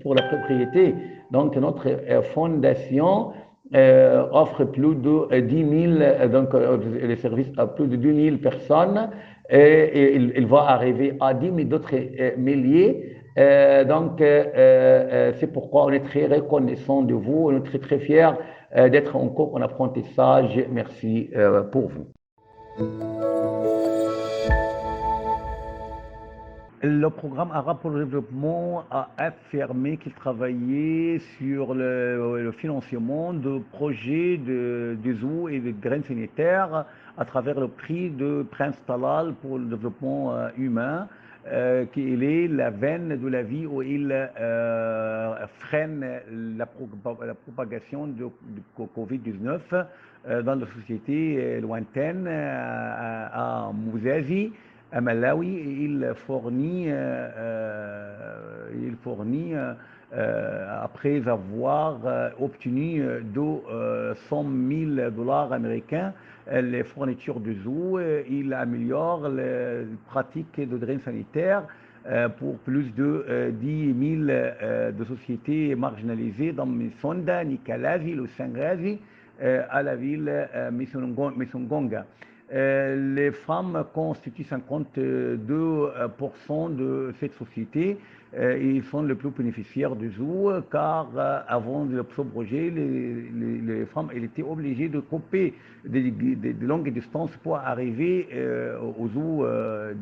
pour la propriété. Donc notre fondation offre plus de 10 000 donc les services à plus de 10 000 personnes et il va arriver à 10 000 d'autres milliers. C'est pourquoi on est très reconnaissant de vous, on est très très fiers d'être encore en apprentissage. Merci pour vous. Le programme arabe pour le développement a affirmé qu'il travaillait sur le financement de projets des eaux et de graines sanitaires à travers le prix de Prince Talal pour le développement humain, qui est la veine de la vie où il freine la propagation de Covid-19 dans la société lointaine à Mouzazi. À Malawi, il fournit après avoir obtenu de 100 000 dollars américains les fournitures de zoo. Il améliore les pratiques de drainage sanitaire pour plus de 10 000 de sociétés marginalisées dans Misonda, Nikalazi, Lusangazi, à la ville Misongonga. Les femmes constituent 52% de cette société et ils sont les plus bénéficiaires du zoo car avant ce projet, les femmes elles étaient obligées de couper de longues distances pour arriver au zoo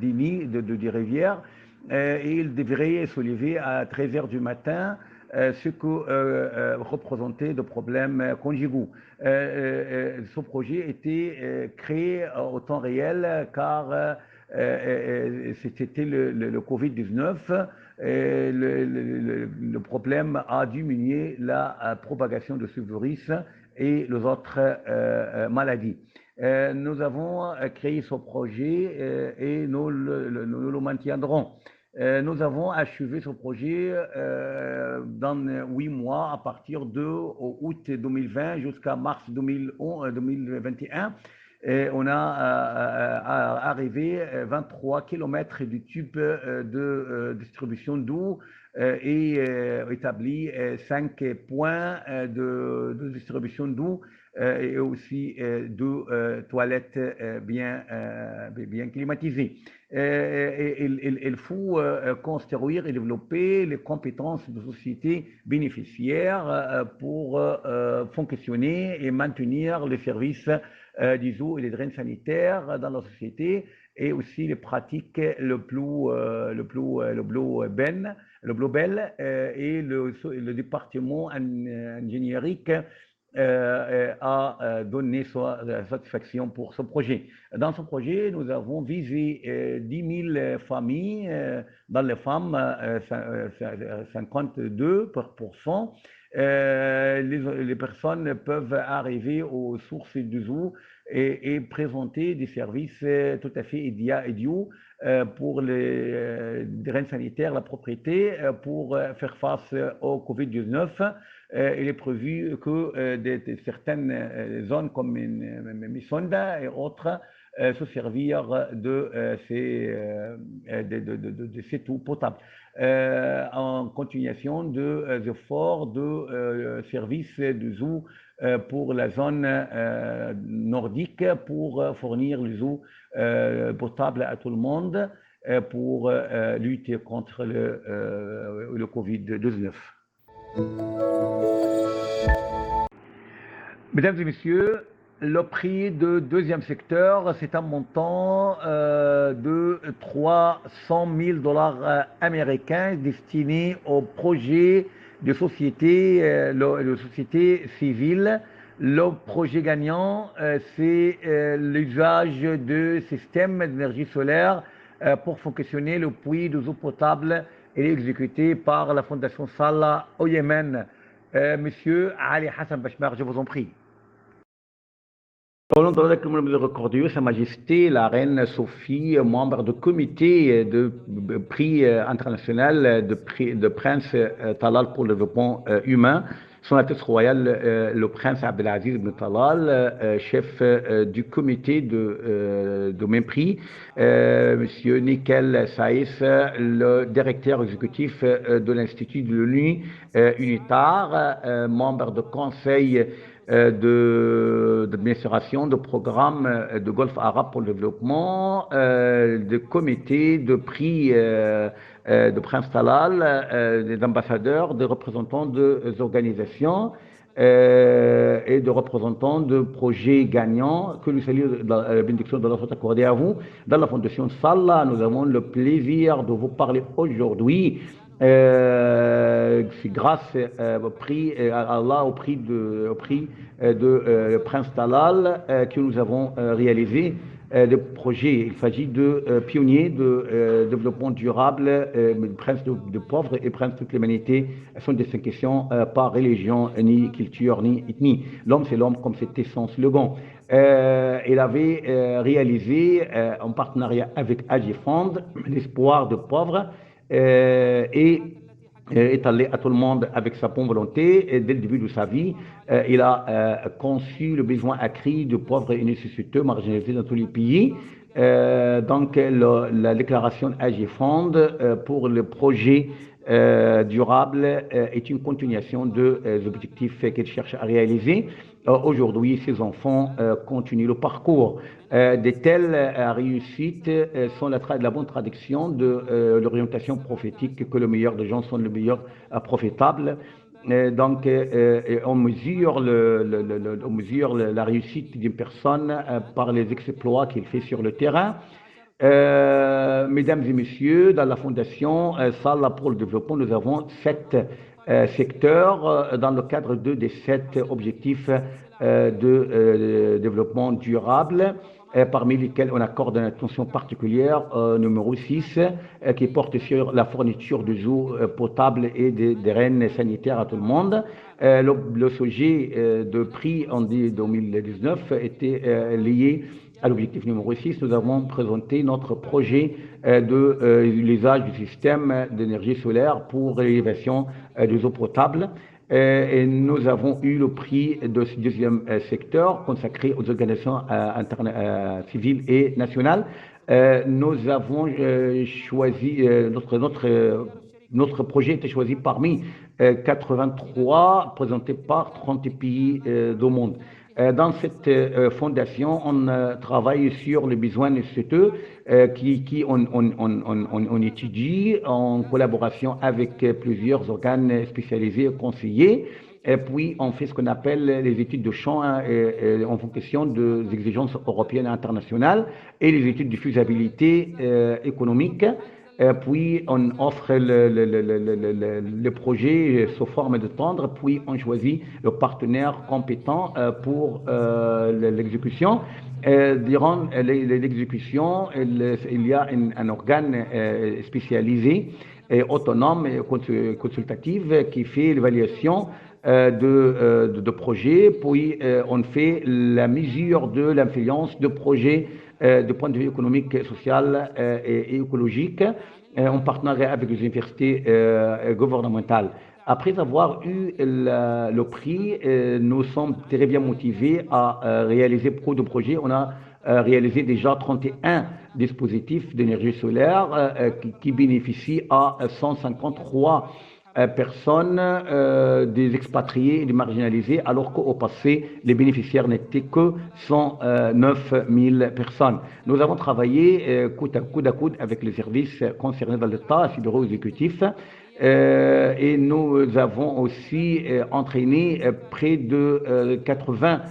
des rivières et ils devraient se lever à 13 h du matin. Ce que représentait de problèmes conjugaux. Ce projet était créé au temps réel car c'était le Covid-19. Le problème a diminué la propagation de ce virus et les autres maladies. Nous avons créé ce projet et nous le maintiendrons. Nous avons achevé ce projet dans 8 mois à partir de août 2020 jusqu'à mars 2021. Et on a arrivé 23 km du tube de distribution d'eau et établi 5 points de distribution d'eau et aussi de toilettes bien climatisées. Il faut construire et développer les compétences de sociétés bénéficiaires pour fonctionner et maintenir les services des eaux et les drains sanitaires dans la société et aussi les pratiques le Blue Bell et le département ingénierie a donné sa satisfaction pour ce projet. Dans ce projet, nous avons visé 10 000 familles, dans les femmes 52%. Les personnes peuvent arriver aux sources des eaux et présenter des services tout à fait idiots pour les drains sanitaires, la propriété, pour faire face au Covid-19. Il est prévu que certaines zones comme Misonda et autres se servir de cette eau potable. En continuation des efforts de service de eau pour la zone nordique pour fournir les eaux potables à tout le monde pour lutter contre le Covid-19. Mesdames et messieurs, le prix de deuxième secteur, c'est un montant de 300 000 dollars américains destiné au projet de société civile. Le projet gagnant, c'est l'usage de systèmes d'énergie solaire pour fonctionner le puits d'eau potable et exécuté par la Fondation Salah au Yémen. Monsieur Ali Hassan Bachmar, je vous en prie. Au nom de la recordieux, Sa Majesté, la Reine Sophie, membre du comité de prix international de Prince Talal pour le développement humain, Son Altesse royale, le prince Abdelaziz Ibn Talal, chef du comité de mépris, Monsieur Nickel Saïs, le directeur exécutif de l'Institut de l'ONU UNITAR, membre de conseil d'administration de programme de Golfe arabe pour le développement, de comité de prix de Prince Talal, des ambassadeurs, des représentants des organisations et de représentants de projets gagnants que nous saluons la bénédiction de la soit accordée à vous. Dans la Fondation Salah, nous avons le plaisir de vous parler aujourd'hui. C'est grâce au prix à Allah, au prix de Prince Talal que nous avons réalisé le projet. Il s'agit de pionniers de développement durable, prince de pauvres et prince de toute l'humanité sont des questions pas religion, ni culture, ni ethnie. L'homme, c'est l'homme comme c'était son slogan. Il avait réalisé en partenariat avec Agifond l'espoir de pauvres et est allé à tout le monde avec sa bonne volonté. Et dès le début de sa vie, il a conçu le besoin accru de pauvres et nécessiteux marginalisés dans tous les pays. Donc, la déclaration Agifond pour le projet durable est une continuation des objectifs qu'il cherche à réaliser. Aujourd'hui, ces enfants continuent le parcours. De telles réussites sont la bonne traduction de l'orientation prophétique que le meilleur des gens sont le meilleur profitable. Donc, on mesure, on mesure la réussite d'une personne par les exploits qu'il fait sur le terrain. Mesdames et messieurs, dans la Fondation Salah pour le développement, nous avons 7 secteurs dans le cadre des 7 objectifs de développement durable, parmi lesquels on accorde une attention particulière numéro 6, qui porte sur la fourniture d'eau potable et des rennes sanitaires à tout le monde. Le sujet de prix en 2019 était lié à l'objectif numéro 6, nous avons présenté notre projet de l'usage du système d'énergie solaire pour l'élévation des eaux potables. Et nous avons eu le prix de ce deuxième secteur consacré aux organisations civiles et nationales. Nous avons choisi, notre projet était choisi parmi 83 présentés par 30 pays du monde. Dans cette fondation, on travaille sur les besoins nécessiteux qui on étudie en collaboration avec plusieurs organes spécialisés et conseillers. Et puis, on fait ce qu'on appelle les études de champ en fonction des exigences européennes et internationales et les études de faisabilité économique. Puis on offre le projet sous forme de tendre, puis on choisit le partenaire compétent pour l'exécution. Durant l'exécution, il y a un organe spécialisé et autonome et consultatif qui fait l'évaluation de projets, puis on fait la mesure de l'influence de projets de point de vue économique, social et écologique, en partenariat avec les universités gouvernementales. Après avoir eu le prix, nous sommes très bien motivés à réaliser beaucoup de projets. On a réalisé déjà 31 dispositifs d'énergie solaire qui bénéficient à 153 personnes, des expatriés et des marginalisés, alors qu'au passé, les bénéficiaires n'étaient que 109 000 personnes. Nous avons travaillé coude à coude avec les services concernés dans l'État, le bureau exécutif, et nous avons aussi entraîné près de 80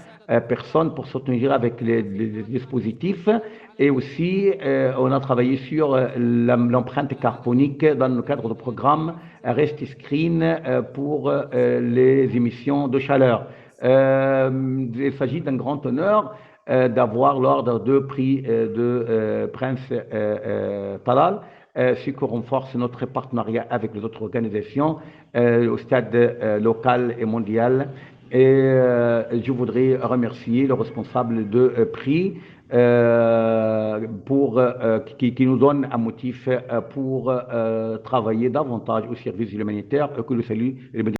personnes pour soutenir avec les dispositifs. Et aussi, on a travaillé sur l'empreinte carbonique dans le cadre du programme Rest Screen pour les émissions de chaleur. Il s'agit d'un grand honneur d'avoir l'ordre de prix de Prince Talal, ce qui renforce notre partenariat avec les autres organisations au stade local et mondial. Et je voudrais remercier le responsable de prix qui nous donne un motif pour travailler davantage au service de l'humanitaire que le salut et le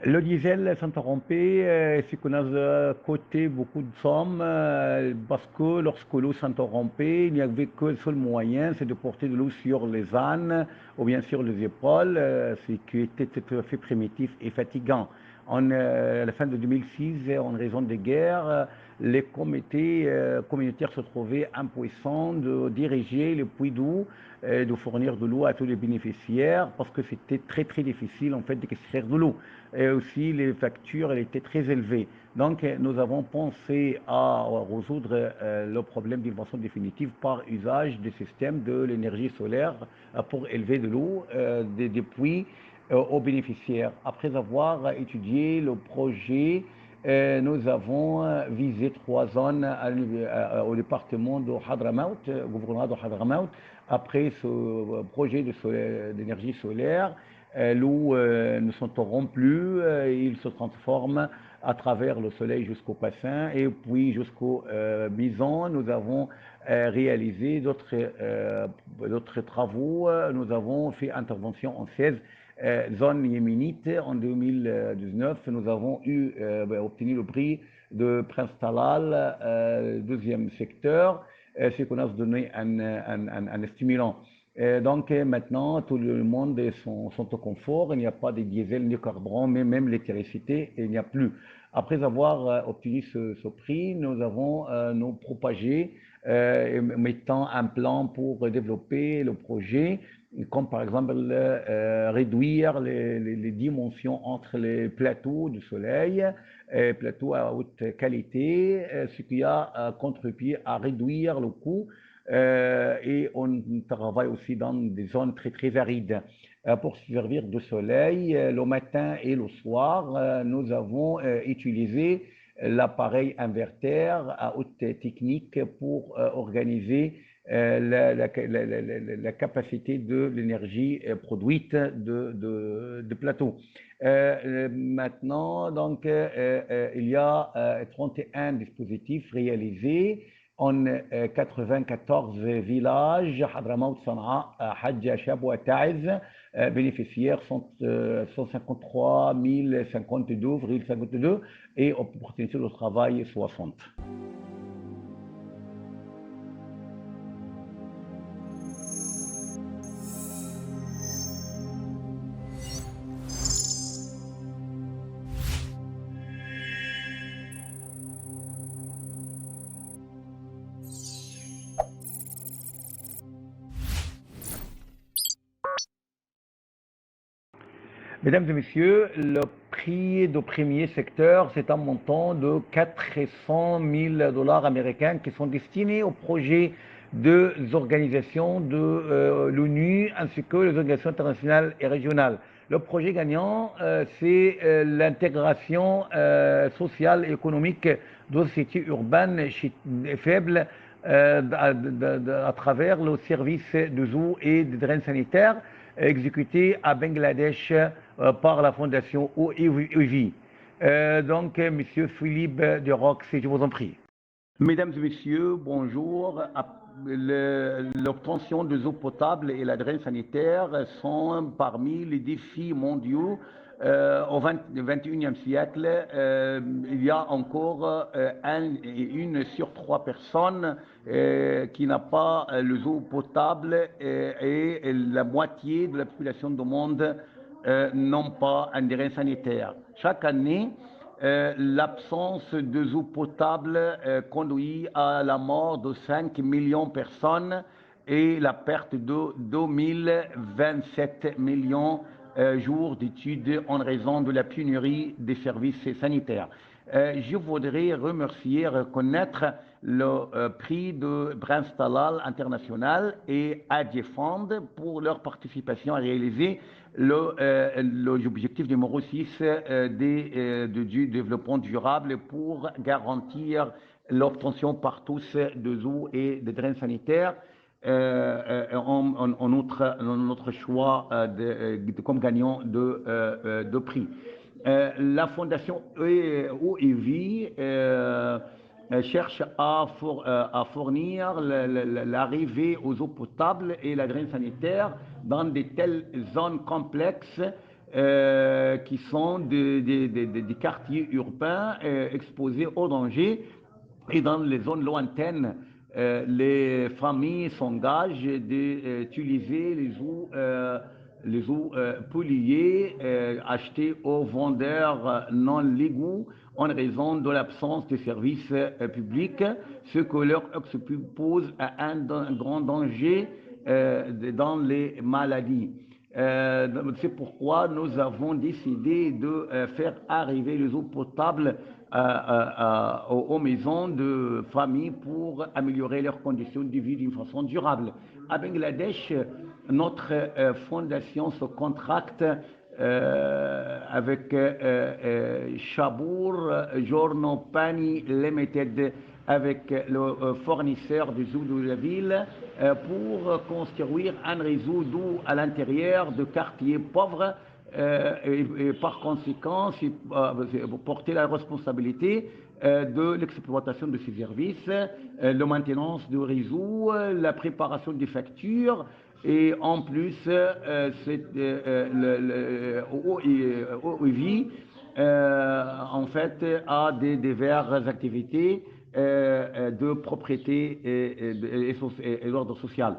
Le diesel s'interrompait, c'est qu'on a coté beaucoup de sommes parce que lorsque l'eau s'interrompait, il n'y avait que le seul moyen, c'est de porter de l'eau sur les ânes ou bien sur les épaules, ce qui était tout à fait primitif et fatigant. À la fin de 2006, en raison des guerres, les comités communautaires se trouvaient impuissants de diriger les puits d'eau et de fournir de l'eau à tous les bénéficiaires parce que c'était très très difficile en fait d'extraire de l'eau et aussi les factures elles étaient très élevées. Donc nous avons pensé à résoudre le problème d'une façon définitive par usage des systèmes de l'énergie solaire pour élever de l'eau des puits aux bénéficiaires. Après avoir étudié le projet, nous avons visé 3 zones au département de Hadramaut, au gouvernement de Hadramaut. Après ce projet d'énergie solaire, l'eau ne s'interrompt plus, il se transforme à travers le soleil jusqu'au bassin et puis jusqu'au bison. Nous avons réalisé d'autres travaux. Nous avons fait intervention en 16 zones yéménites. En 2019, nous avons obtenu le prix de Prince Talal, deuxième secteur, ce qu'on a donné un stimulant. Donc maintenant, tout le monde sont au confort, il n'y a pas de diesel ni carburant, mais même l'électricité, il n'y a plus. Après avoir obtenu ce prix, nous avons nous propagé, mettant un plan pour développer le projet, comme par exemple réduire les dimensions entre les plateaux du soleil, plateaux à haute qualité, ce qui a contribué à réduire le coût et on travaille aussi dans des zones très très arides. Pour se servir de soleil, le matin et le soir, nous avons utilisé l'appareil inverteur à haute technique pour organiser la capacité de l'énergie produite de plateau. Maintenant, donc, il y a 31 dispositifs réalisés en 94 villages, Hadramaut, Sana'a, Hadja, Chabou, Taïz, bénéficiaires sont 153 052,52 et opportunités de travail 60. Mesdames et messieurs, le prix du premier secteur, c'est un montant de 400 000 dollars américains qui sont destinés au projet des organisations de l'ONU ainsi que les organisations internationales et régionales. Le projet gagnant, c'est l'intégration sociale et économique de sociétés urbaines faibles à travers le service de eau et de drains sanitaires exécuté à Bangladesh par la fondation OEV. Donc, Monsieur Philippe Durox, je vous en prie. Mesdames et messieurs, bonjour. L'obtention de eau potable et la draine sanitaire sont parmi les défis mondiaux. Au XXIe siècle, il y a encore une sur 3 personnes qui n'a pas l'eau potable et la moitié de la population du monde n'ont pas un drain sanitaire. Chaque année, l'absence d'eau potable conduit à la mort de 5 millions de personnes et la perte de 2027 millions jours d'études en raison de la pénurie des services sanitaires. Je voudrais remercier et reconnaître le prix de Prince Talal International et AG Fund pour leur participation à réaliser l'objectif numéro 6 du développement durable pour garantir l'obtention par tous de eau et de drains sanitaires. En notre choix comme gagnant de prix. La fondation OEV cherche à fournir l'arrivée aux eaux potables et la draine sanitaire dans de telles zones complexes qui sont des quartiers urbains exposés au danger et dans les zones lointaines. Les familles s'engagent d'utiliser les eaux polluées achetées aux vendeurs non légaux en raison de l'absence de services publics, ce que leur expose à un grand danger dans les maladies. C'est pourquoi nous avons décidé de faire arriver les eaux potables aux maisons de famille pour améliorer leurs conditions de vie d'une façon durable. À Bangladesh, notre fondation se contracte avec Shabur Giorno Pani Limited, avec le fournisseur des eaux de la ville, pour construire un réseau d'eau à l'intérieur de quartiers pauvres et par conséquent porter la responsabilité de l'exploitation de ces services, la maintenance du réseau, la préparation des factures. Et en plus, OIV en fait a des diverses activités de propriété et d'ordre social.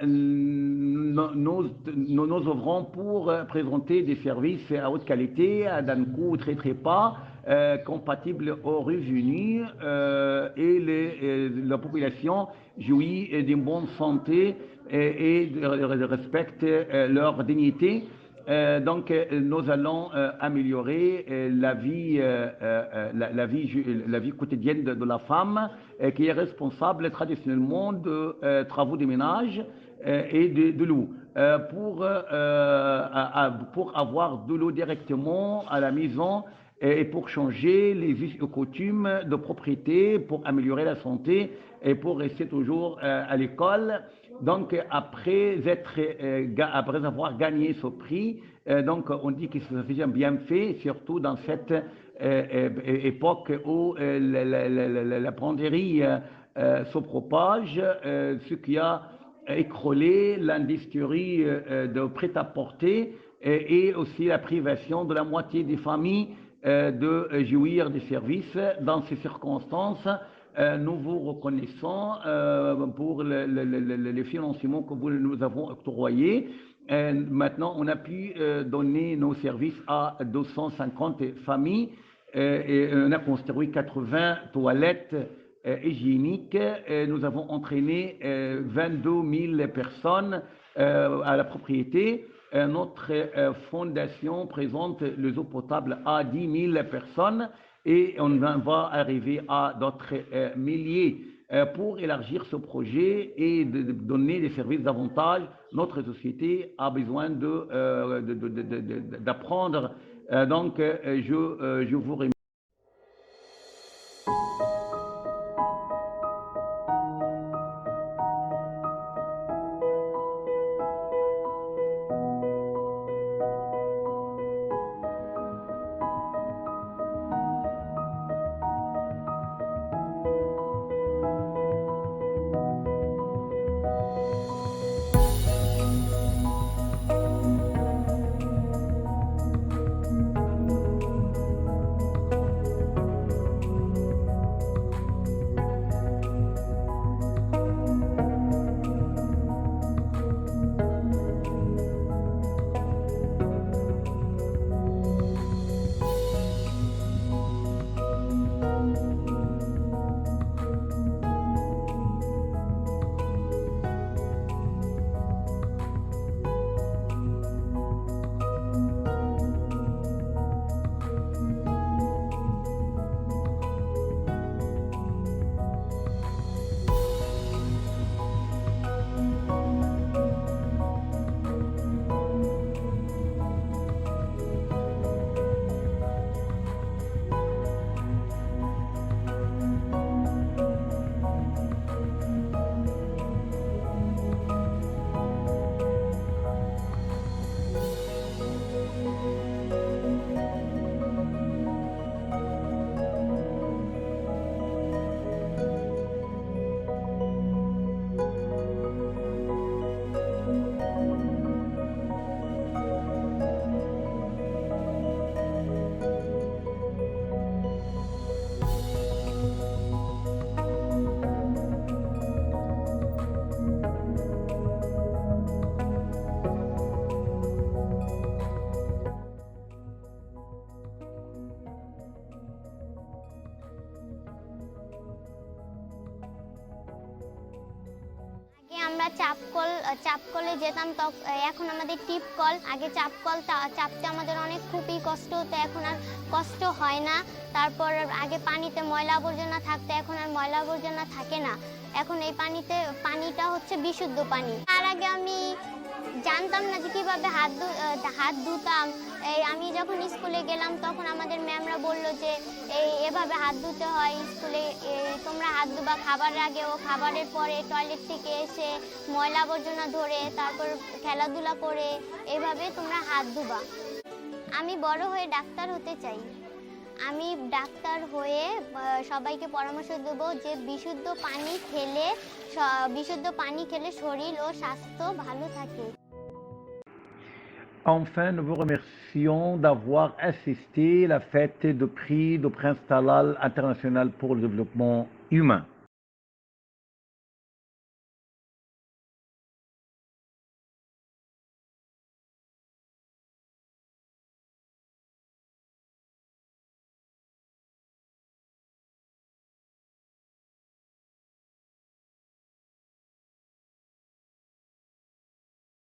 Nous œuvrons pour présenter des services à haute qualité, à un coût très très bas, compatible aux revenus, et la population jouit d'une bonne santé et respecte leur dignité. Donc, nous allons améliorer la vie quotidienne de la femme qui est responsable traditionnellement de travaux de ménage et de l'eau. Pour avoir de l'eau directement à la maison et pour changer les us et coutumes de propriété, pour améliorer la santé et pour rester toujours à l'école. Donc, après avoir gagné ce prix, donc on dit que ça fait bien fait, surtout dans cette époque où la pandémie se propage, ce qui a écrolé l'industrie de prêt-à-porter et aussi la privation de la moitié des familles de jouir des services. Dans ces circonstances, nous vous reconnaissons pour les financements que nous avons octroyés. Maintenant, on a pu donner nos services à 250 familles et on a construit 80 toilettes hygiéniques. Et nous avons entraîné 22 000 personnes à la propriété. Notre fondation présente les eaux potables à 10 000 personnes et on va arriver à d'autres milliers. Pour élargir ce projet et de donner des services davantage, notre société a besoin d'apprendre. Donc, je vous remercie. আমরা চাপকলে যেতাম, এখন আমাদের টিপ কল। আগে চাপকল চাপতে আমাদের খুবই কষ্ট হতো, এখন আর কষ্ট হয় না। তারপর আগে পানিতে ময়লা আবর্জনা থাকতো, এখন আর ময়লা আবর্জনা থাকে না। এখন এই পানিটা হচ্ছে বিশুদ্ধ পানি। তার আগে আমি জানতাম না যে কিভাবে হাত ধুতাম। আমি যখন স্কুলে গেলাম তখন আমাদের ম্যামরা বলল যে এভাবে হাত ধুতে হয় স্কুলে, তোমরা হাত ধুবা খাবারের আগে ও খাবারের পরে, টয়লেট থেকে এসে ময়লা আবর্জনা ধরে, তারপর খেলাধুলা করে, এভাবে তোমরা হাত ধুবা। আমি বড় হয়ে ডাক্তার হতে চাই। আমি ডাক্তার হয়ে সবাইকে পরামর্শ দেব যে বিশুদ্ধ পানি খেলে শরীর ও স্বাস্থ্য ভালো থাকে। Enfin, nous vous remercions d'avoir assisté à la fête de prix du Prince Talal international pour le développement humain.